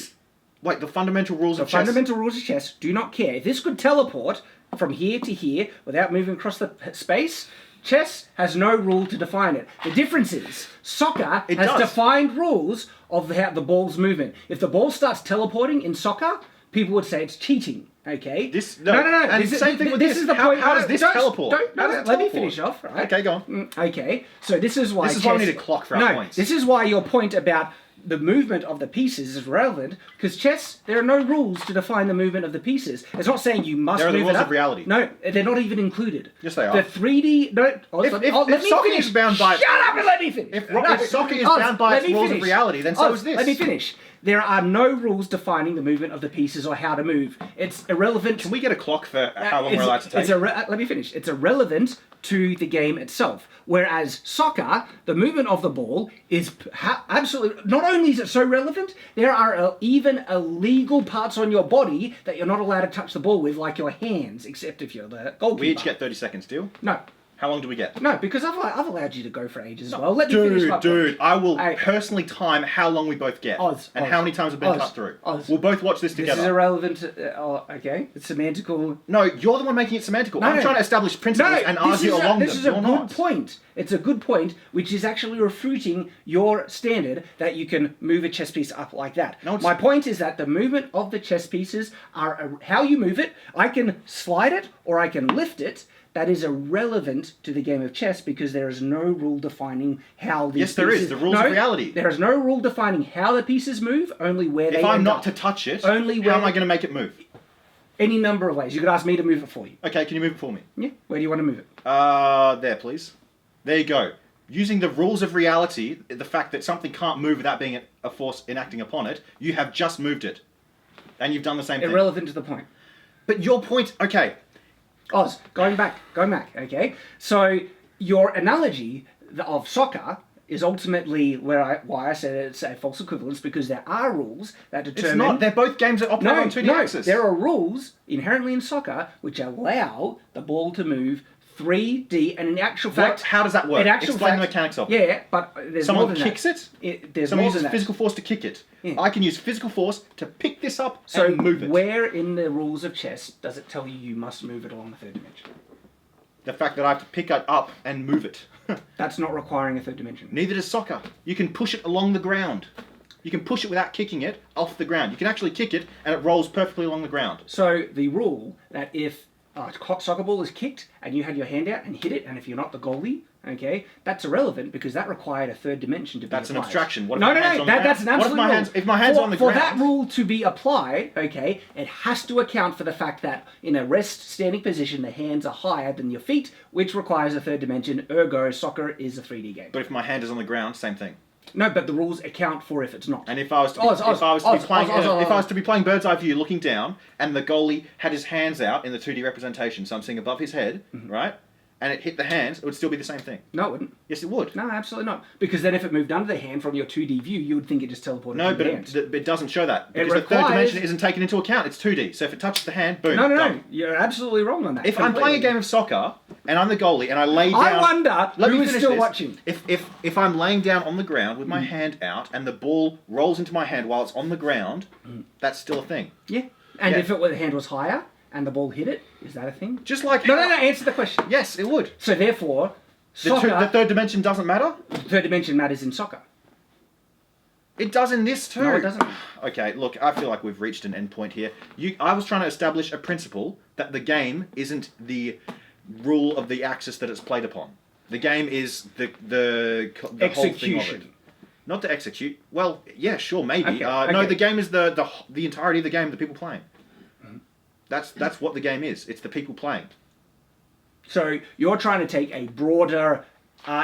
Wait, the fundamental rules The of chess. fundamental rules of chess do not care. If this could teleport from here to here without moving across the space, chess has no rule to define it. The difference is soccer has does. defined rules of how the ball's movement. If the ball starts teleporting in soccer, people would say it's cheating. Okay. No. And same thing with this. Is the how, point. how does this teleport? How does it let me finish off. Right? Okay, go on. Okay. So this is why. This is why we need a clock for our points. This is why your point about the movement of the pieces is relevant, because chess, there are no rules to define the movement of the pieces. It's not saying you must There are the move rules it up. of reality. No, they're not even included. Yes, they are. The 3D... No, If soccer is bound by... Shut up and let me finish! If soccer is bound by its rules of reality, then so is this. Let me finish. There are no rules defining the movement of the pieces or how to move. It's irrelevant... Can we get a clock for how long we're allowed to take? Let me finish. It's irrelevant to the game itself. Whereas soccer, the movement of the ball is absolutely... Not only is it so relevant, there are even illegal parts on your body that you're not allowed to touch the ball with, like your hands, except if you're the goalkeeper. We each get 30 seconds, deal? No. How long do we get? No, because I've allowed you to go for ages as well. Let me finish my point. Dude, I will personally time how long we both get. Oz, how many times we've been cut through. We'll both watch this together. This is irrelevant. Okay, it's semantical. No, you're the one making it semantical. I'm trying to establish principles and argue along them. This is a good point. It's a good point, which is actually refuting your standard that you can move a chess piece up like that. No, my point is that the movement of the chess pieces are how you move it. I can slide it or I can lift it. That is irrelevant to the game of chess because there is no rule defining how these Yes, there is. The rules of reality. There is no rule defining how the pieces move, only where they If I'm end not up. to touch it, how am I going to make it move? Any number of ways. You could ask me to move it for you. Okay, can you move it for me? Yeah. Where do you want to move it? There, please. There you go. Using the rules of reality, the fact that something can't move without being a force enacting upon it, you have just moved it. And you've done the same thing. Irrelevant to the point. But your point... Okay. Oz, going back, okay? So your analogy of soccer is ultimately why I said it's a false equivalence, because there are rules that determine... It's not. They're both games that operate on 2D axis. There are rules inherently in soccer which allow the ball to move 3D, and in actual fact... How does that work? Explain the mechanics of it. Yeah, but there's Someone more than kicks that. There's Someone more than uses that. physical force to kick it. Yeah. I can use physical force to pick this up So and move it. where in the rules of chess does it tell you must move it along the third dimension? The fact that I have to pick it up and move it. That's not requiring a third dimension. Neither does soccer. You can push it along the ground. You can push it without kicking it off the ground. You can actually kick it and it rolls perfectly along the ground. So the rule that if a soccer ball is kicked and you had your hand out and hit it, and if you're not the goalie, okay, that's irrelevant because that required a third dimension to be That's an applied. abstraction. What if No, my no, hand's no, on the that's an ground? What if absolute my rule. hand's- if my hand's on the For ground? that rule to be applied, okay, it has to account for the fact that in a rest standing position, the hands are higher than your feet, which requires a third dimension. Ergo, soccer is a 3D game. But if my hand is on the ground, same thing. No, but the rules account for if it's not. And if I was to be playing bird's eye view, looking down, and the goalie had his hands out in the 2D representation, so I'm seeing above his head, right? And it hit the hands, it would still be the same thing. No, it wouldn't. Yes, it would. No, absolutely not. Because then if it moved under the hand from your 2D view, you would think it just teleported No, to but the hand. it doesn't show that. Because the third requires- dimension isn't taken into account. It's 2D. So if it touches the hand, boom, No, done. you're absolutely wrong on that. If I'm playing a game of soccer, and I'm the goalie, and I lay down... I wonder Let me who is finish still this. watching. If I'm laying down on the ground with my hand out, and the ball rolls into my hand while it's on the ground, that's still a thing. Yeah. And Yeah. if the hand was higher and the ball hit it, is that a thing? Just like... No, answer the question. Yes, it would. So therefore, The soccer, third dimension doesn't matter? third dimension matters in soccer. It does in this too. No, it doesn't. Okay, look, I feel like we've reached an end point here. I was trying to establish a principle that the game isn't the rule of the axis that it's played upon. The game is the whole thing of Execution. it. Not to execute. Well, yeah, sure, maybe. Okay, No, okay. the game is the entirety of the game, the people playing. That's what the game is. It's the people playing. So you're trying to take a broader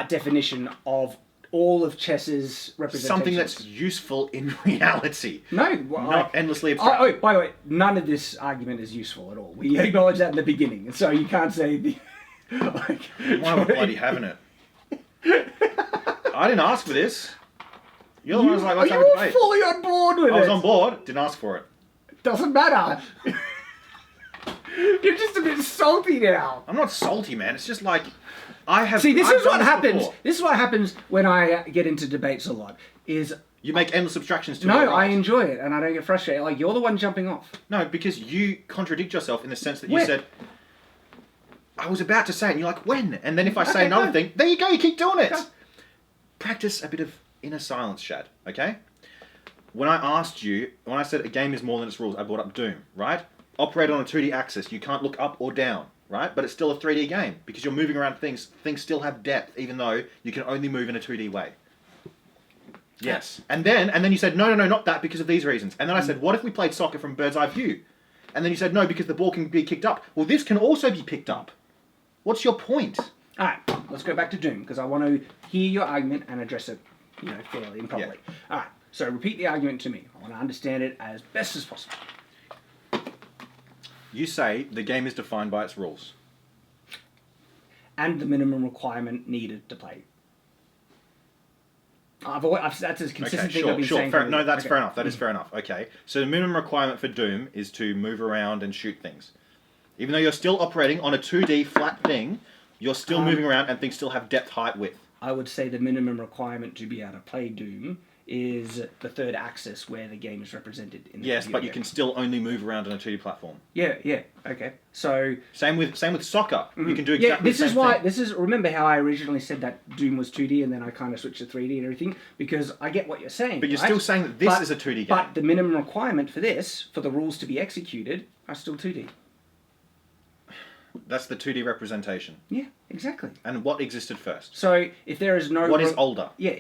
definition of all of chess's representations. Something that's useful in reality. No, well, Not endlessly abstract. Oh, by the way, none of this argument is useful at all. We acknowledge that in the beginning, and so you can't say the. Like, Why are we bloody having it? I didn't ask for this. You're the one who's like, let's have a you were debate. fully on board with I was it. on board, didn't ask for it. Doesn't matter. You're just a bit salty now. I'm not salty, man. It's just like, I have... See, this I've is what done happens. before. This is what happens when I get into debates a lot. Is You make endless abstractions to no, your I right. enjoy it, and I don't get frustrated. Like you're the one jumping off. No, because you contradict yourself in the sense that you Where? said, I was about to say it, and you're like, when? And then if I say Okay, another go. thing, there you go, you keep doing it. Go. Practice a bit of inner silence, Shad, okay? When I said a game is more than its rules, I brought up Doom, right? Operate on a 2D axis, you can't look up or down, right? But it's still a 3D game, because you're moving around things. Things still have depth, even though you can only move in a 2D way. Yes. And then you said, no, not that, because of these reasons. And then I said, what if we played soccer from bird's eye view? And then you said, no, because the ball can be kicked up. Well, this can also be picked up. What's your point? All right, let's go back to Doom because I want to hear your argument and address it, fairly and properly. Yeah. All right, so repeat the argument to me. I want to understand it as best as possible. You say the game is defined by its rules. And the minimum requirement needed to play. That's a consistent thing I've been saying. Fair, no, that's Okay. fair enough. That is fair enough. Okay. So the minimum requirement for Doom is to move around and shoot things. Even though you're still operating on a 2D flat thing, you're still moving around and things still have depth, height, width. I would say the minimum requirement to be able to play Doom is the third axis where the game is represented. In the Yes, video but you game. can still only move around on a 2D platform. Yeah, okay. So Same with soccer. You can do exactly this the is same why thing. this is. Remember how I originally said that Doom was 2D and then I kind of switched to 3D and everything because I get what you're saying. But you're right? still saying that this is a 2D game. But the minimum requirement for this, for the rules to be executed, are still 2D. That's the 2D representation. Yeah, exactly. And what existed first? So if there is no What is older? Yeah,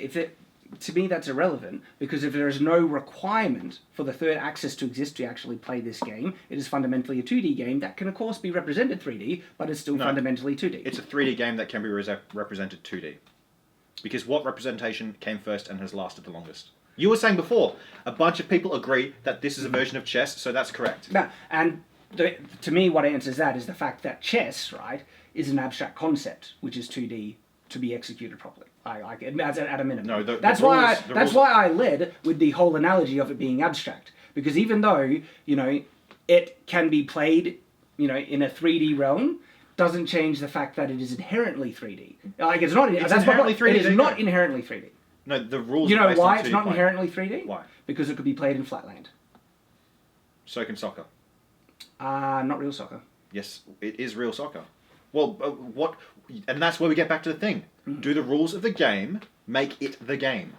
to me that's irrelevant because if there is no requirement for the third axis to exist to actually play this game, it is fundamentally a 2D game that can of course be represented 3D, but it's still fundamentally 2D. It's a 3D game that can be represented 2D. Because what representation came first and has lasted the longest? You were saying before, a bunch of people agree that this is a version of chess, so that's correct. No, and to me, what answers that is the fact that chess, right, is an abstract concept, which is 2D to be executed properly. At a minimum. No, that's why I led with the whole analogy of it being abstract, because even though it can be played, in a 3D realm, doesn't change the fact that it is inherently 3D. Like it's not. It's that's inherently what, 3D. It is not inherently 3D. No, the rules. You know are based why on it's 2D not play. inherently 3D? Why? Because it could be played in flatland. So can soccer. Not real soccer. Yes, it is real soccer. Well, what? And that's where we get back to the thing. Do the rules of the game make it the game?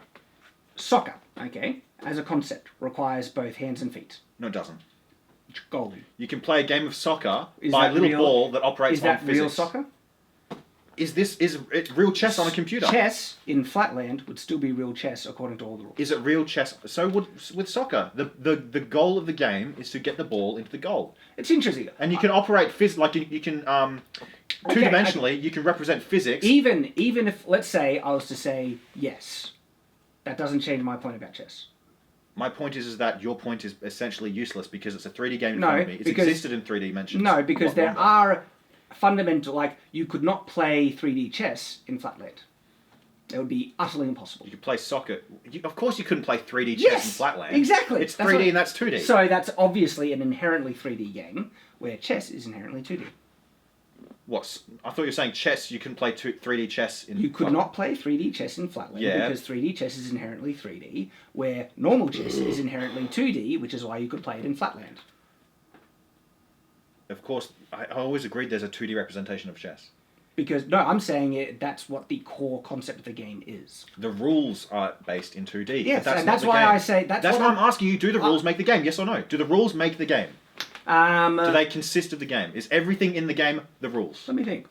Soccer, okay, as a concept, requires both hands and feet. No, it doesn't. Goalie. You can play a game of soccer Is by a that little real- ball that operates Is that on real physics. soccer? is it real chess on a computer? Chess in Flatland would still be real chess according to all the rules. Is it real chess? So with soccer, the goal of the game is to get the ball into the goal. It's interesting. And you can operate like you can two-dimensionally. You can represent physics. Even if, let's say, I was to say yes, that doesn't change my point about chess. My point is that your point is essentially useless because it's a 3D game in front of me. It's existed in 3D dimensions. No, because there are fundamental, like, you could not play 3D chess in Flatland. It would be utterly impossible. You could play soccer. Of course you couldn't play 3D chess in Flatland. Exactly. It's 3D and that's 2D. So that's obviously an inherently 3D game, where chess is inherently 2D. What? I thought you were saying chess, you couldn't play 3D chess in... You could not play 3D chess in Flatland because 3D chess is inherently 3D, where normal chess is inherently 2D, which is why you could play it in Flatland. Of course, I always agreed there's a 2D representation of chess. Because, no, I'm saying that's what the core concept of the game is. The rules are based in 2D. Yes, but and that's why I say... That's why I'm asking you, do the rules make the game, yes or no? Do the rules make the game? Do they consist of the game? Is everything in the game the rules? Let me think.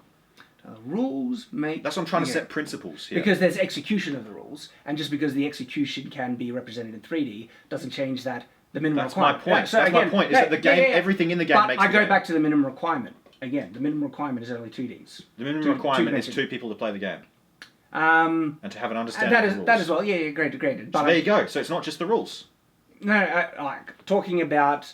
Rules make... That's what I'm trying to set principles here. Because there's execution of the rules, and just because the execution can be represented in 3D doesn't change that the minimum requirement. That's my point. So that's again, my point, is that the game, everything in the game but makes the game. I go back to the minimum requirement. Again, the minimum requirement is only 2Ds. The minimum requirement is 2 people to play the game. And to have an understanding of the rules. That as well, yeah, granted. But so there you go, so it's not just the rules. No, like, talking about...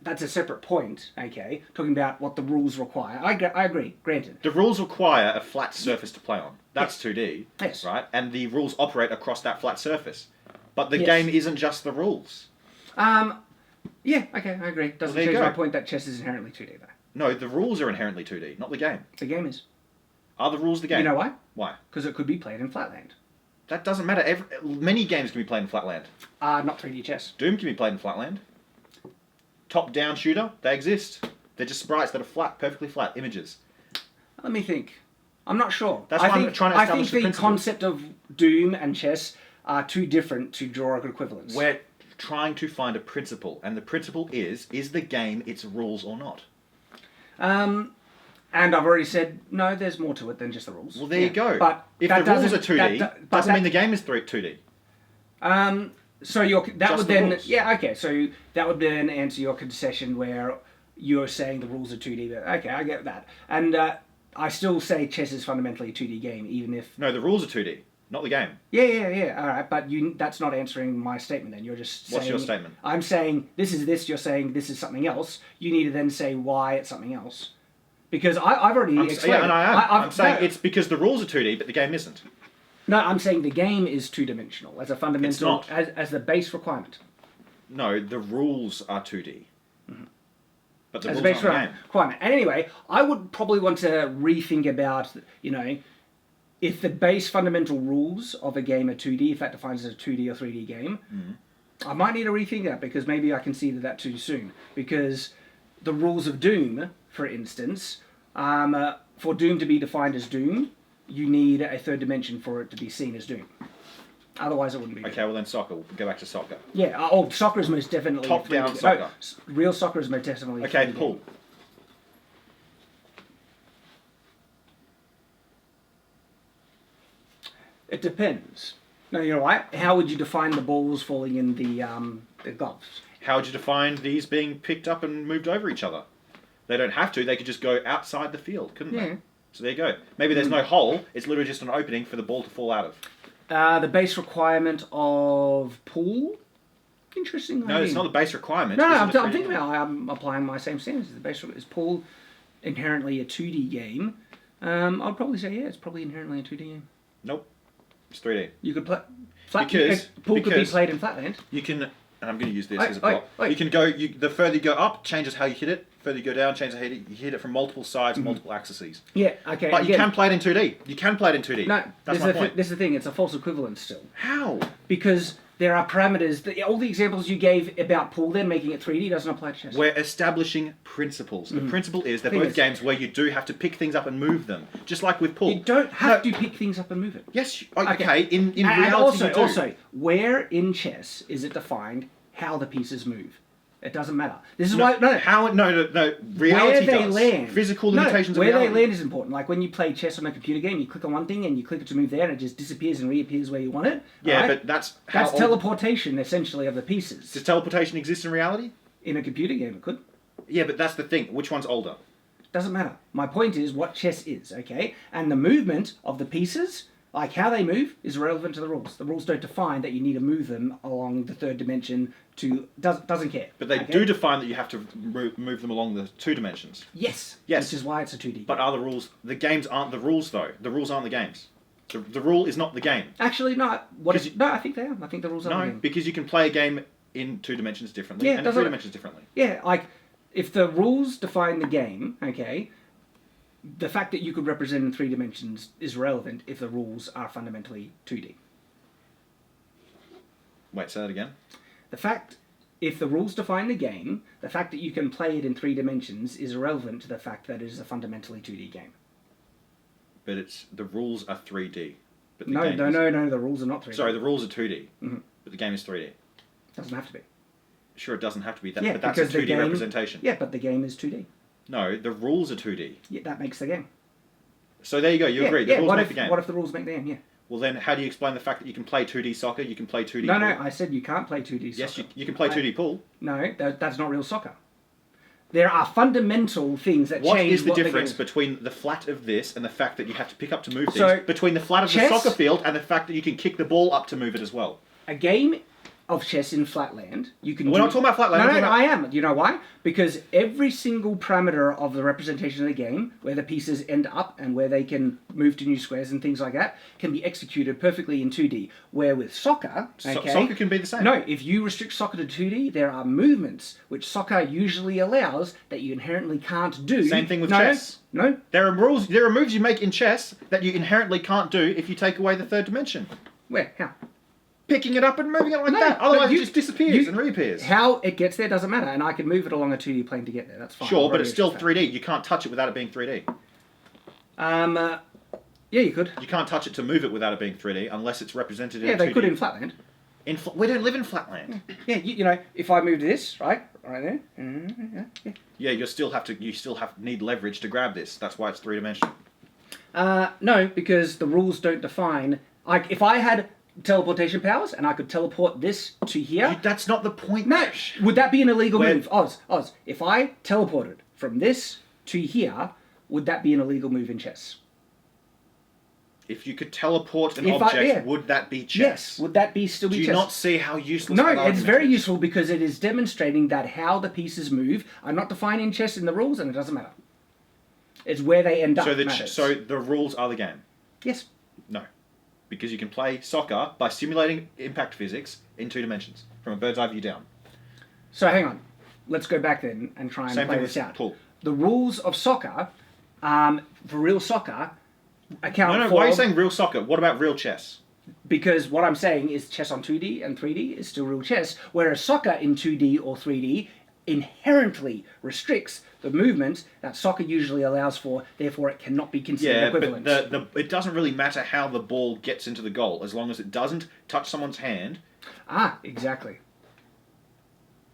That's a separate point, okay? Talking about what the rules require. I agree, granted. The rules require a flat surface to play on. That's 2D, yes. Right? And the rules operate across that flat surface. But the game isn't just the rules. Yeah, okay, I agree. Doesn't change my point that chess is inherently 2D, though. No, the rules are inherently 2D, not the game. The game is. Are the rules the game? You know why? Why? Because it could be played in Flatland. That doesn't matter. Many games can be played in Flatland. Not 3D chess. Doom can be played in Flatland. Top-down shooter, they exist. They're just sprites that are flat, perfectly flat images. Let me think. I'm not sure. That's why I'm trying to establish the principle. Concept of Doom and chess are too different to draw an equivalence. We're trying to find a principle, and the principle is the game its rules or not? And I've already said, no, there's more to it than just the rules. Well, there you go. But if the rules are 2D, doesn't mean the game is 2D. So that just would the then... rules. Yeah, okay, so that would then answer your concession where you're saying the rules are 2D, but okay, I get that. And I still say chess is fundamentally a 2D game, even if... No, the rules are 2D, not the game. Yeah, alright, but that's not answering my statement then. You're just saying... What's your statement? I'm saying this is this, you're saying this is something else. You need to then say why it's something else. Because I've already explained... Yeah, and I'm saying it's because the rules are 2D, but the game isn't. No, I'm saying the game is two-dimensional as a fundamental... It's not. As the base requirement. No, the rules are 2D. Mm-hmm. But the as rules a base aren't the game. requirement. And anyway, I would probably want to rethink about, if the base fundamental rules of a game are 2D, if that defines it as a 2D or 3D game, I might need to rethink that because maybe I conceded that too soon. Because the rules of Doom, for instance, for Doom to be defined as Doom, you need a third dimension for it to be seen as Doom. Otherwise, it wouldn't be. Okay, well then soccer. We'll go back to soccer. Yeah. Soccer is most definitely top-down soccer. No, real soccer is most definitely. Okay, pool. It depends. No, you're right. How would you define the balls falling in the gloves? How would you define these being picked up and moved over each other? They don't have to. They could just go outside the field, couldn't they? So there you go. Maybe there's no hole. It's literally just an opening for the ball to fall out of. The base requirement of pool? Interesting. No, it's not the base requirement. No, I'm thinking about I'm applying my same standards. The base is pool inherently a 2D game? I'd probably say, yeah, it's probably inherently a 2D game. Nope. It's 3D. You could play... Pool could be played in Flatland. You can... And I'm going to use this as a prop. You can go... the further you go up, changes how you hit it. Further you go down, changes how you hit it. You hit it from multiple sides, multiple axes. Yeah, okay. But you can play it in 2D. You can play it in 2D. No, that's my point. This is the thing. It's a false equivalence still. How? Because there are parameters. All the examples you gave about pool, then making it 3D, doesn't apply to chess. We're establishing principles. The principle is they're both games where you do have to pick things up and move them. Just like with pool. You don't have to pick things up and move it. Yes. Okay. In reality and also, you do. Also, where in chess is it defined how the pieces move? It doesn't matter. This is why no. How? No. Reality Where they does. land. Physical limitations No, of where reality. they land is important. Like when you play chess on a computer game, you click on one thing and you click it to move there, and it just disappears and reappears where you want it. Yeah, right? but that's how That's teleportation, essentially, of the pieces. Does teleportation exist in reality? In a computer game, it could. Yeah, but that's the thing. Which one's older? Doesn't matter. My point is what chess is, okay? And the movement of the pieces, like how they move, is relevant to the rules. The rules don't define that you need to move them along the third dimension to... Doesn't care. But they do define that you have to move them along the 2 dimensions. Yes. Yes. Which is why it's a 2D. But are the rules... The games aren't the rules, though. The rules aren't the games. The rule is not the game. Actually, no. No, I think they are. I think the rules are the No, game. because you can play a game in 2 dimensions differently Yeah, and in 3 dimensions differently. Yeah, like, if the rules define the game, okay, the fact that you could represent in 3 dimensions is relevant if the rules are fundamentally 2D. Wait, say that again? The fact, if the rules define the game, the fact that you can play it in 3 dimensions is irrelevant to the fact that it is a fundamentally 2D game. But the rules are 3D. But the No, game the rules are not 3D. Sorry, the rules are 2D, Mhm. but the game is 3D. Doesn't have to be. Sure, it doesn't have to be that, Yeah, but that's a because the 2D game- representation. Yeah, but the game is 2D. No, the rules are 2D. Yeah, that makes the game. So there you go, you agree. The rules what make if, the game. What if the rules make the game? Yeah. Well, then how do you explain the fact that you can play 2D soccer, you can play 2D No, pool? I said you can't play 2D soccer. Yes, you can play 2D pool. No, that's not real soccer. There are fundamental things that What change is the what difference game between the flat of this and the fact that you have to pick up to move things? So, Between the flat of chess- the soccer field and the fact that you can kick the ball up to move it as well. A game of chess in Flatland, you can. We're not talking about Flatland. No, we're talking I am. You know why? Because every single parameter of the representation of the game, where the pieces end up and where they can move to new squares and things like that, can be executed perfectly in 2D. Where with soccer, okay, soccer can be the same. No, if you restrict soccer to 2D, there are movements which soccer usually allows that you inherently can't do. Same thing with No, chess. No, There are rules. There are moves you make in chess that you inherently can't do if you take away the third dimension. where? How? Picking it up and moving it like No, that. but Otherwise, you- it just disappears you- and reappears. How it gets there doesn't matter, and I can move it along a 2D plane to get there. That's fine. Sure, I've but it's already still addressed 3D. You can't touch it without it being 3D. that. Yeah, you could. You can't touch it to move it without it being 3D unless it's represented in Yeah, 2D. they could in Flatland. We don't live in Flatland. Yeah, you know, if I moved this, right there. Yeah. Yeah, you still need leverage to grab this. That's why it's 3-dimensional. No, because the rules don't define. Like, if I had teleportation powers and I could teleport this to here, That's not the point. no, would that be an illegal Where- move? Oz, if I teleported from this to here, would that be an illegal move in chess? If you could teleport an If I- object, yeah. would that be Yes. chess? Would that be still be Do you chess? not see how useless No, that it's argument very is? useful because it is demonstrating that how the pieces move are not defined in chess in the rules, and it doesn't matter. It's where they end up. So matters. the rules are the game. Yes. No. Because you can play soccer by simulating impact physics in 2 dimensions, from a bird's eye view down. So hang on. Let's go back then and try and Same play thing this with out. pool. The rules of soccer, for real soccer, account No, for... why are you saying real soccer? What about real chess? Because what I'm saying is chess on 2D and 3D is still real chess, whereas soccer in 2D or 3D inherently restricts the movements that soccer usually allows for, therefore it cannot be considered Yeah, equivalent. but it doesn't really matter how the ball gets into the goal, as long as it doesn't touch someone's hand. Exactly.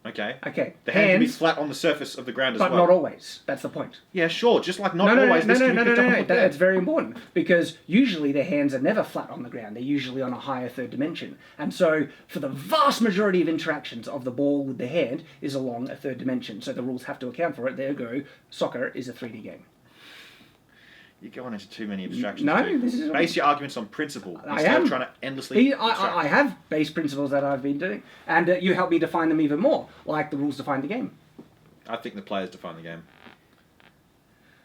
Okay. Okay. The hand can be Hands, flat on the surface of the ground as but well. not always. That's the point. Yeah, sure. Just like not No, always. This can be picked up on the That's bed. very important because usually their hands are never flat on the ground. They're usually on a higher third dimension. And so for the vast majority of interactions of the ball with the hand is along a third dimension. So the rules have to account for it. There you go. Soccer is a 3D game. You're going into too many abstractions. No, dude. this is... Base your arguments on principle I instead am. of trying to endlessly. I have base principles that I've been doing. And you help me define them even more, like the rules define the game. I think the players define the game.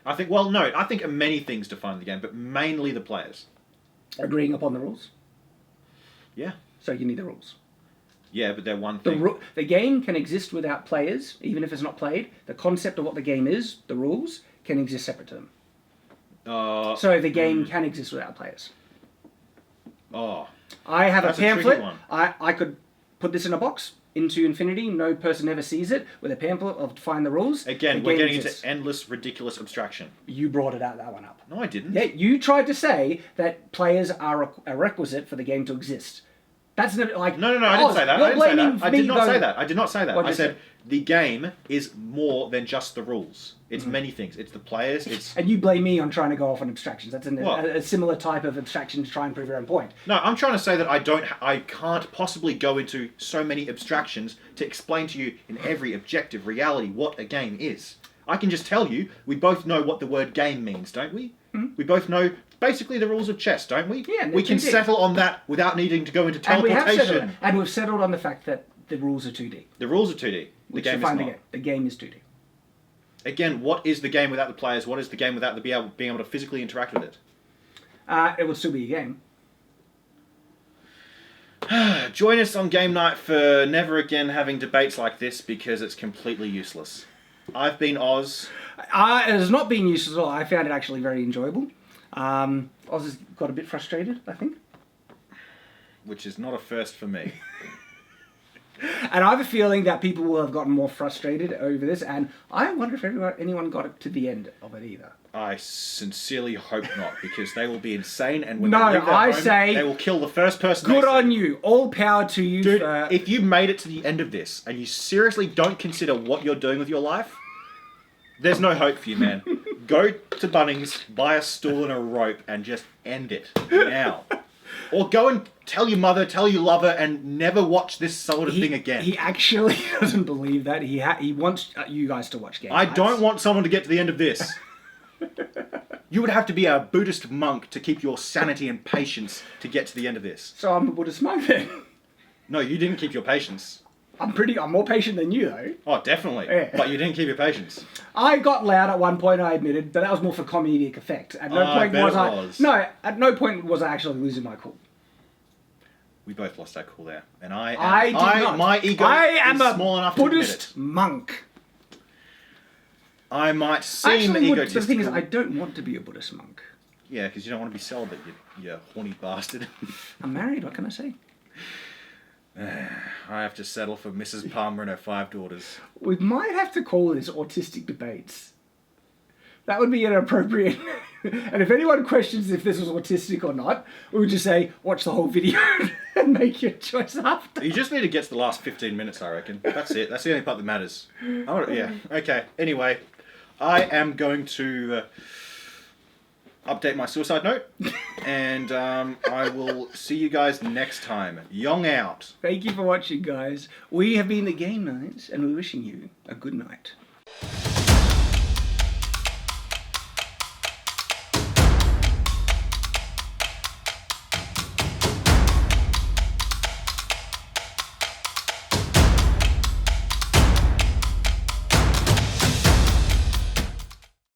I think many things define the game, but mainly the players. Agreeing upon the rules. Yeah. So you need the rules. Yeah, but they're one thing. The game can exist without players, even if it's not played. The concept of what the game is, the rules, can exist separate to them. So the game can exist without players. Oh. I have That's a a tricky pamphlet. one. I could put this in a box into infinity. No person ever sees it. With a pamphlet of define the rules. Again, the we're game getting exists. into endless, ridiculous abstraction. You brought that one up. No, I didn't. Yeah, you tried to say that players are a requisite for the game to exist. That's like No, I didn't say that. You're blaming I me did not going- say that. I did not say that. What'd I you said say? the game is more than just the rules. It's many things. It's the players. It's And you blame me on trying to go off on abstractions. That's What? a similar type of abstraction to try and prove your own point. no. I'm trying to say that I can't possibly go into so many abstractions to explain to you in every objective reality what a game is. I can just tell you. We both know what the word game means, don't we? We both know basically the rules of chess, don't we? Yeah, we can indeed. settle on that without needing to go into And we have teleportation. settled, and we've settled on the fact that the rules are 2D. The rules are 2D. The game is define not. the game is 2D. Again, what is the game without the players? What is the game without the being able to physically interact with it? It will still be a game. Join us on game night for never again having debates like this because it's completely useless. I've been Oz. It has not been used at all. I found it actually very enjoyable. Oz has got a bit frustrated, I think. Which is not a first for me. And I have a feeling that people will have gotten more frustrated over this, and I wonder if anyone got it to the end of it either. I sincerely hope not, because they will be insane, and when No, they leave their I home, say they will kill the first person. Good they see. on you. All power to you. Dude, for... if you made it to the end of this, and you seriously don't consider what you're doing with your life, there's no hope for you, man. Go to Bunnings, buy a stool and a rope, and just end it now. Or go and tell your mother, tell your lover, and never watch this sort of thing again. He actually doesn't believe that. He wants you guys to watch Game I Nights. don't want someone to get to the end of this. You would have to be a Buddhist monk to keep your sanity and patience to get to the end of this. So I'm a Buddhist monk then. No, you didn't keep your patience. I'm more patient than you though. Oh, definitely. Yeah. But you didn't keep your patience. I got loud at one point, I admitted, but that was more for comedic effect. At no I point bet was it I. was. No, at no point was I actually losing my cool. We both lost our cool there. And I did not. My ego am is a small enough to admit Buddhist it. monk. I might seem Actually, egotistical. the thing is, I don't want to be a Buddhist monk. Yeah, because you don't want to be celibate, you horny bastard. I'm married. What can I say? I have to settle for Mrs. Palmer and her 5 daughters. We might have to call this autistic debates. That would be an appropriate. And if anyone questions if this was autistic or not, we would just say, watch the whole video and make your choice after. You just need to get to the last 15 minutes, I reckon. That's it. That's the only part that matters. Yeah. Okay. Anyway, I am going to update my suicide note, and I will see you guys next time. Yong out. Thank you for watching, guys. We have been the Game Nights, and we're wishing you a good night.